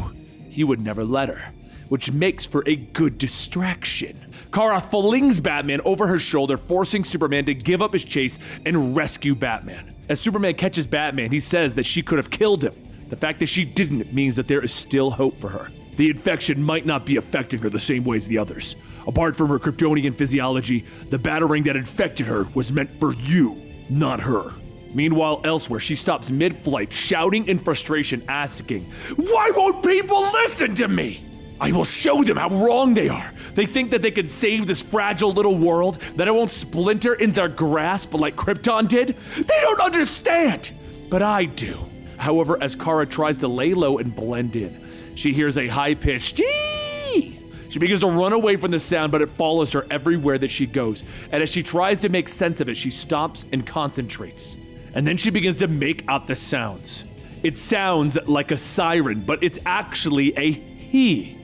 He would never let her," which makes for a good distraction. Kara flings Batman over her shoulder, forcing Superman to give up his chase and rescue Batman. As Superman catches Batman, he says that she could have killed him. The fact that she didn't means that there is still hope for her. The infection might not be affecting her the same way as the others. Apart from her Kryptonian physiology, the battering that infected her was meant for you, not her. Meanwhile, elsewhere, she stops mid-flight, shouting in frustration, asking, "Why won't people listen to me? I will show them how wrong they are. They think that they can save this fragile little world, that it won't splinter in their grasp like Krypton did. They don't understand, but I do." However, as Kara tries to lay low and blend in, she hears a high-pitched "Gee!" She begins to run away from the sound, but it follows her everywhere that she goes. And as she tries to make sense of it, she stops and concentrates. And then she begins to make out the sounds. It sounds like a siren, but it's actually a he.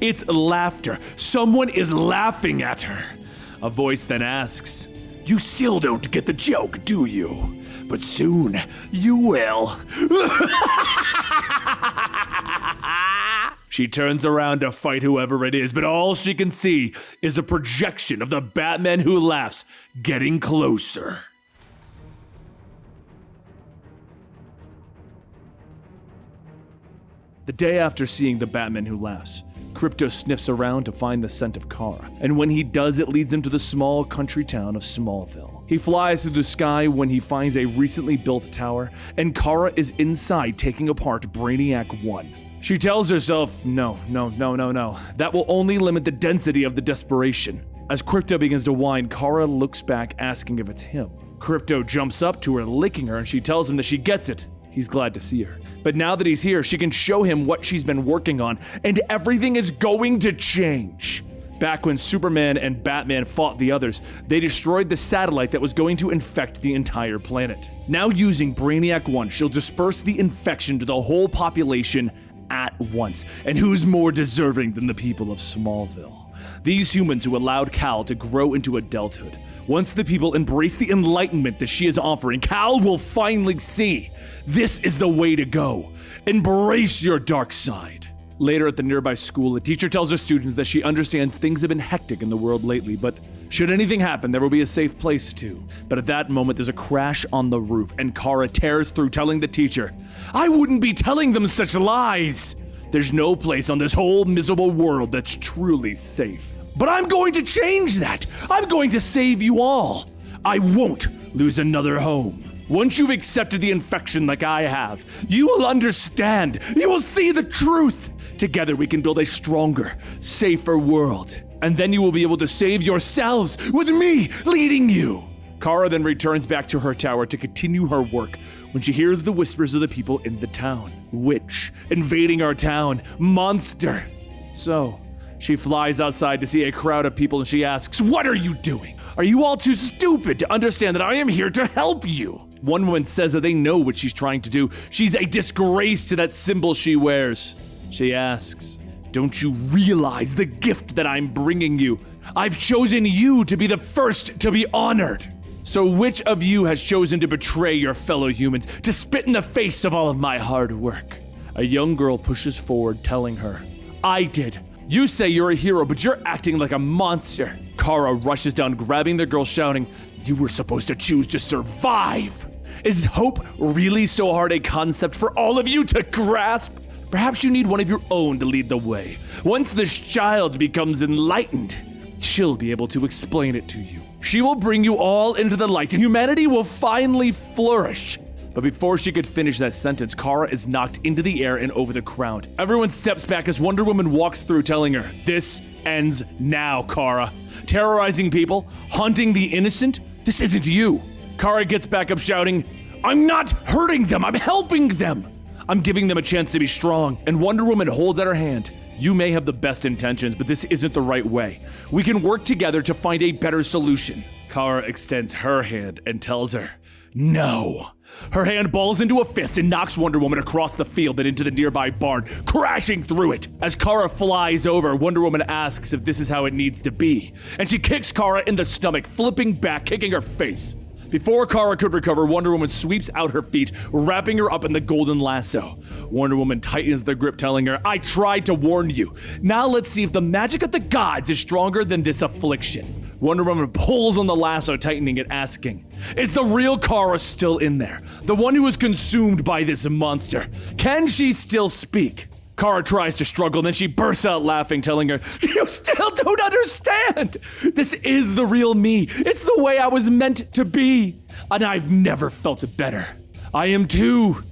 It's laughter. Someone is laughing at her. A voice then asks, "You still don't get the joke, do you? But soon you will." She turns around to fight whoever it is, but all she can see is a projection of the Batman who laughs getting closer. The day after seeing the Batman who laughs, Krypto sniffs around to find the scent of Kara, and when he does, it leads him to the small country town of Smallville. He flies through the sky when he finds a recently built tower, and Kara is inside taking apart Brainiac 1. She tells herself, no, that will only limit the density of the desperation. As Krypto begins to whine, Kara looks back asking if it's him. Krypto jumps up to her, licking her, and she tells him that she gets it. He's glad to see her. But now that he's here, she can show him what she's been working on, and everything is going to change. Back when Superman and Batman fought the others, they destroyed the satellite that was going to infect the entire planet. Now using Brainiac 1, she'll disperse the infection to the whole population at once. And who's more deserving than the people of Smallville? These humans who allowed Kal to grow into adulthood. Once the people embrace the enlightenment that she is offering, Kal will finally see this is the way to go. Embrace your dark side. Later at the nearby school, a teacher tells her students that she understands things have been hectic in the world lately, but should anything happen, there will be a safe place to. But at that moment, there's a crash on the roof, and Kara tears through, telling the teacher, "I wouldn't be telling them such lies. There's no place on this whole miserable world that's truly safe. But I'm going to change that. I'm going to save you all. I won't lose another home. Once you've accepted the infection like I have, you will understand. You will see the truth. Together we can build a stronger, safer world. And then you will be able to save yourselves with me leading you." Kara then returns back to her tower to continue her work when she hears the whispers of the people in the town. Witch, invading our town, monster. So, she flies outside to see a crowd of people and she asks, "What are you doing? Are you all too stupid to understand that I am here to help you?" One woman says that they know what she's trying to do. She's a disgrace to that symbol she wears. She asks, Don't you realize the gift that I'm bringing you? I've chosen you to be the first to be honored. So which of you has chosen to betray your fellow humans, to spit in the face of all of my hard work? A young girl pushes forward, telling her, I did. You say you're a hero, but you're acting like a monster. Kara rushes down, grabbing the girl, shouting, you were supposed to choose to survive. Is hope really so hard a concept for all of you to grasp? Perhaps you need one of your own to lead the way. Once this child becomes enlightened, she'll be able to explain it to you. She will bring you all into the light, and humanity will finally flourish. But before she could finish that sentence, Kara is knocked into the air and over the crowd. Everyone steps back as Wonder Woman walks through, telling her, this ends now, Kara. Terrorizing people, haunting the innocent, this isn't you. Kara gets back up shouting, I'm not hurting them, I'm helping them. I'm giving them a chance to be strong. And Wonder Woman holds out her hand. You may have the best intentions, but this isn't the right way. We can work together to find a better solution. Kara extends her hand and tells her, no. Her hand balls into a fist and knocks Wonder Woman across the field and into the nearby barn, crashing through it. As Kara flies over, Wonder Woman asks if this is how it needs to be, and she kicks Kara in the stomach, flipping back, kicking her face. Before Kara could recover, Wonder Woman sweeps out her feet, wrapping her up in the golden lasso. Wonder Woman tightens the grip, telling her, I tried to warn you. Now let's see if the magic of the gods is stronger than this affliction. Wonder Woman pulls on the lasso, tightening it, asking, is the real Kara still in there? The one who was consumed by this monster? Can she still speak? Kara tries to struggle, then she bursts out laughing, telling her, you still don't understand! This is the real me. It's the way I was meant to be. And I've never felt better. I am too.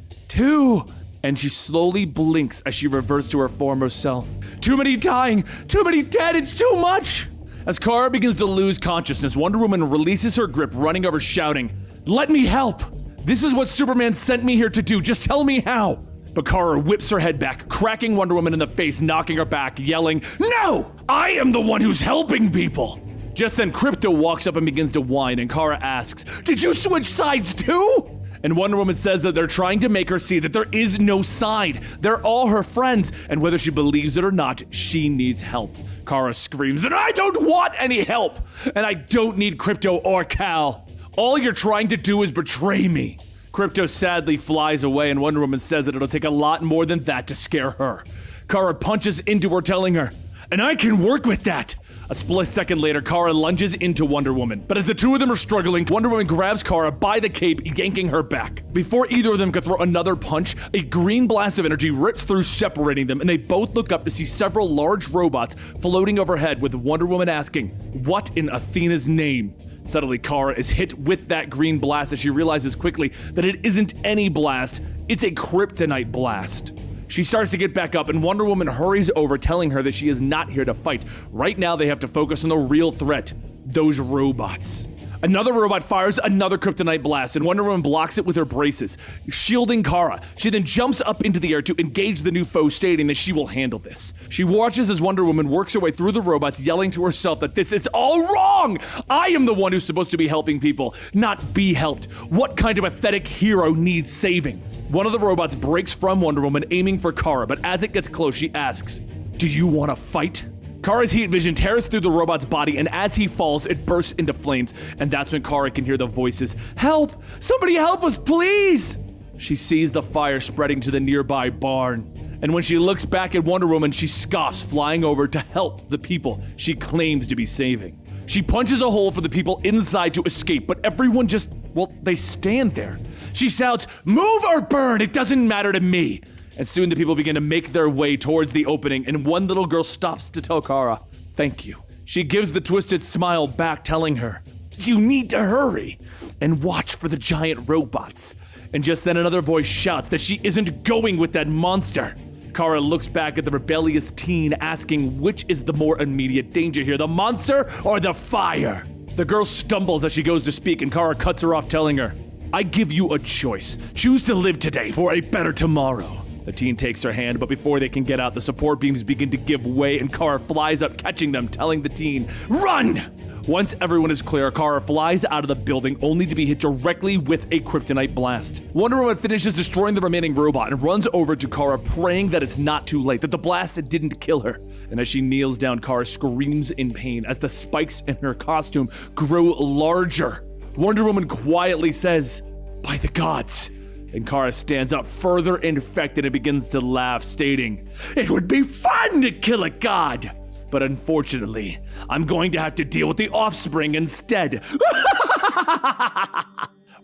And she slowly blinks as she reverts to her former self. Too many dying, too many dead, it's too much! As Kara begins to lose consciousness, Wonder Woman releases her grip, running over, shouting, let me help! This is what Superman sent me here to do, just tell me how! But Kara whips her head back, cracking Wonder Woman in the face, knocking her back, yelling, no! I am the one who's helping people! Just then, Krypto walks up and begins to whine, and Kara asks, did you switch sides too? And Wonder Woman says that they're trying to make her see that there is no side. They're all her friends, and whether she believes it or not, she needs help. Kara screams, and I don't want any help! And I don't need Krypto or Kal. All you're trying to do is betray me. Krypto sadly flies away, and Wonder Woman says that it'll take a lot more than that to scare her. Kara punches into her, telling her, and I can work with that! A split second later, Kara lunges into Wonder Woman. But as the two of them are struggling, Wonder Woman grabs Kara by the cape, yanking her back. Before either of them could throw another punch, a green blast of energy rips through, separating them, and they both look up to see several large robots floating overhead, with Wonder Woman asking, what in Athena's name? Suddenly, Kara is hit with that green blast as she realizes quickly that it isn't any blast, it's a Kryptonite blast. She starts to get back up, and Wonder Woman hurries over, telling her that she is not here to fight. Right now, they have to focus on the real threat, those robots. Another robot fires another Kryptonite blast, and Wonder Woman blocks it with her braces, shielding Kara. She then jumps up into the air to engage the new foe, stating that she will handle this. She watches as Wonder Woman works her way through the robots, yelling to herself that this is all wrong! I am the one who's supposed to be helping people, not be helped. What kind of pathetic hero needs saving? One of the robots breaks from Wonder Woman, aiming for Kara, but as it gets close, she asks, do you want to fight? Kara's heat vision tears through the robot's body, and as he falls, it bursts into flames, and that's when Kara can hear the voices, help! Somebody help us, please! She sees the fire spreading to the nearby barn, and when she looks back at Wonder Woman, she scoffs, flying over to help the people she claims to be saving. She punches a hole for the people inside to escape, but everyone just, well, they stand there. She shouts, move or burn, it doesn't matter to me. And soon the people begin to make their way towards the opening, and one little girl stops to tell Kara, thank you. She gives the twisted smile back, telling her, you need to hurry and watch for the giant robots. And just then another voice shouts that she isn't going with that monster. Kara looks back at the rebellious teen, asking which is the more immediate danger here, the monster or the fire? The girl stumbles as she goes to speak, and Kara cuts her off, telling her, I give you a choice. Choose to live today for a better tomorrow. The teen takes her hand, but before they can get out, the support beams begin to give way, and Kara flies up, catching them, telling the teen, run! Once everyone is clear, Kara flies out of the building only to be hit directly with a kryptonite blast. Wonder Woman finishes destroying the remaining robot and runs over to Kara, praying that it's not too late, that the blast didn't kill her. And as she kneels down, Kara screams in pain as the spikes in her costume grow larger. Wonder Woman quietly says, "By the gods." And Kara stands up further infected and begins to laugh, stating, "It would be fun to kill a god! But unfortunately, I'm going to have to deal with the offspring instead."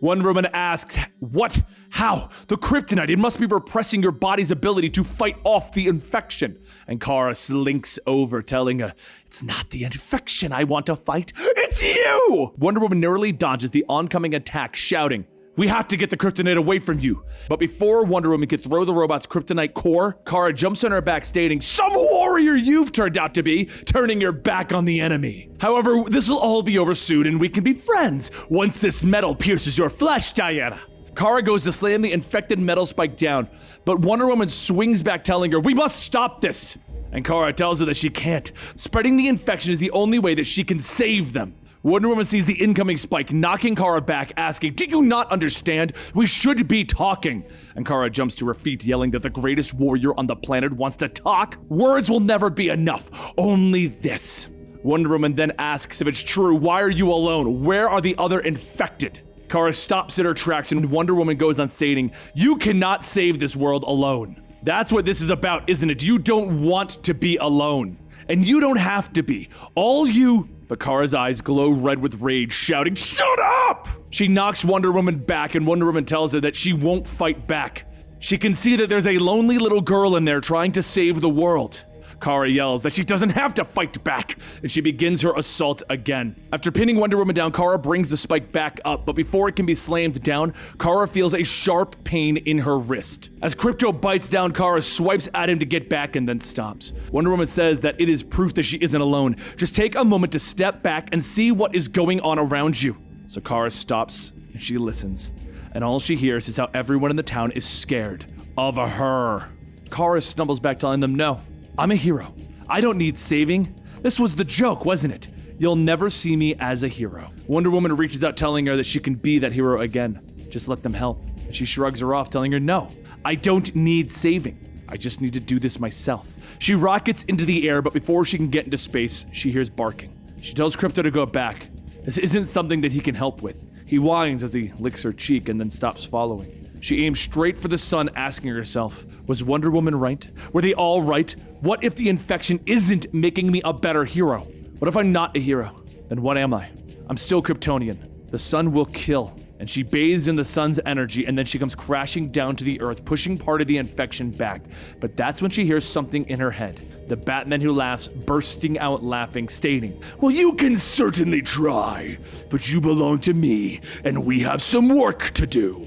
Wonder Woman asks, "What? How? The kryptonite, it must be repressing your body's ability to fight off the infection." And Kara slinks over, telling her, "It's not the infection I want to fight, it's you!" Wonder Woman narrowly dodges the oncoming attack, shouting, "We have to get the kryptonite away from you." But before Wonder Woman could throw the robot's kryptonite core, Kara jumps on her back, stating, "Some warrior you've turned out to be, turning your back on the enemy. However, this will all be over soon and we can be friends once this metal pierces your flesh, Diana." Kara goes to slam the infected metal spike down, but Wonder Woman swings back, telling her, "We must stop this." And Kara tells her that she can't. Spreading the infection is the only way that she can save them. Wonder Woman sees the incoming spike, knocking Kara back, asking, "Do you not understand? We should be talking." And Kara jumps to her feet, yelling that the greatest warrior on the planet wants to talk. Words will never be enough. Only this. Wonder Woman then asks if it's true. "Why are you alone? Where are the other infected?" Kara stops in her tracks and Wonder Woman goes on, stating, "You cannot save this world alone. That's what this is about, isn't it? You don't want to be alone. And you don't have to be. All you..." But Kara's eyes glow red with rage, shouting, "Shut up!" She knocks Wonder Woman back, and Wonder Woman tells her that she won't fight back. She can see that there's a lonely little girl in there trying to save the world. Kara yells that she doesn't have to fight back, and she begins her assault again. After pinning Wonder Woman down, Kara brings the spike back up, but before it can be slammed down, Kara feels a sharp pain in her wrist. As Krypto bites down, Kara swipes at him to get back and then stops. Wonder Woman says that it is proof that she isn't alone. Just take a moment to step back and see what is going on around you. So Kara stops and she listens, and all she hears is how everyone in the town is scared of her. Kara stumbles back, telling them, "No. I'm a hero. I don't need saving. This was the joke, wasn't it? You'll never see me as a hero." Wonder Woman reaches out, telling her that she can be that hero again. Just let them help. And she shrugs her off, telling her, "No, I don't need saving. I just need to do this myself." She rockets into the air, but before she can get into space, she hears barking. She tells Krypto to go back. This isn't something that he can help with. He whines as he licks her cheek and then stops following. She aims straight for the sun, asking herself, was Wonder Woman right? Were they all right? What if the infection isn't making me a better hero? What if I'm not a hero? Then what am I? I'm still Kryptonian. The sun will kill. And she bathes in the sun's energy, and then she comes crashing down to the earth, pushing part of the infection back. But that's when she hears something in her head. The Batman who laughs, bursting out laughing, stating, "Well, you can certainly try, but you belong to me, and we have some work to do."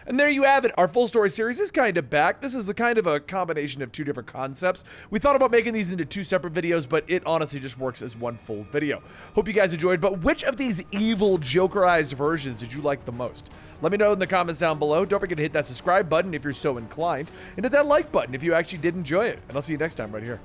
And there you have it. Our full story series is kind of back. This is a kind of a combination of two different concepts. We thought about making these into two separate videos, but it honestly just works as one full video. Hope you guys enjoyed, but which of these evil Jokerized versions did you like the most? Let me know in the comments down below. Don't forget to hit that subscribe button if you're so inclined, and hit that like button if you actually did enjoy it. And I'll see you next time right here.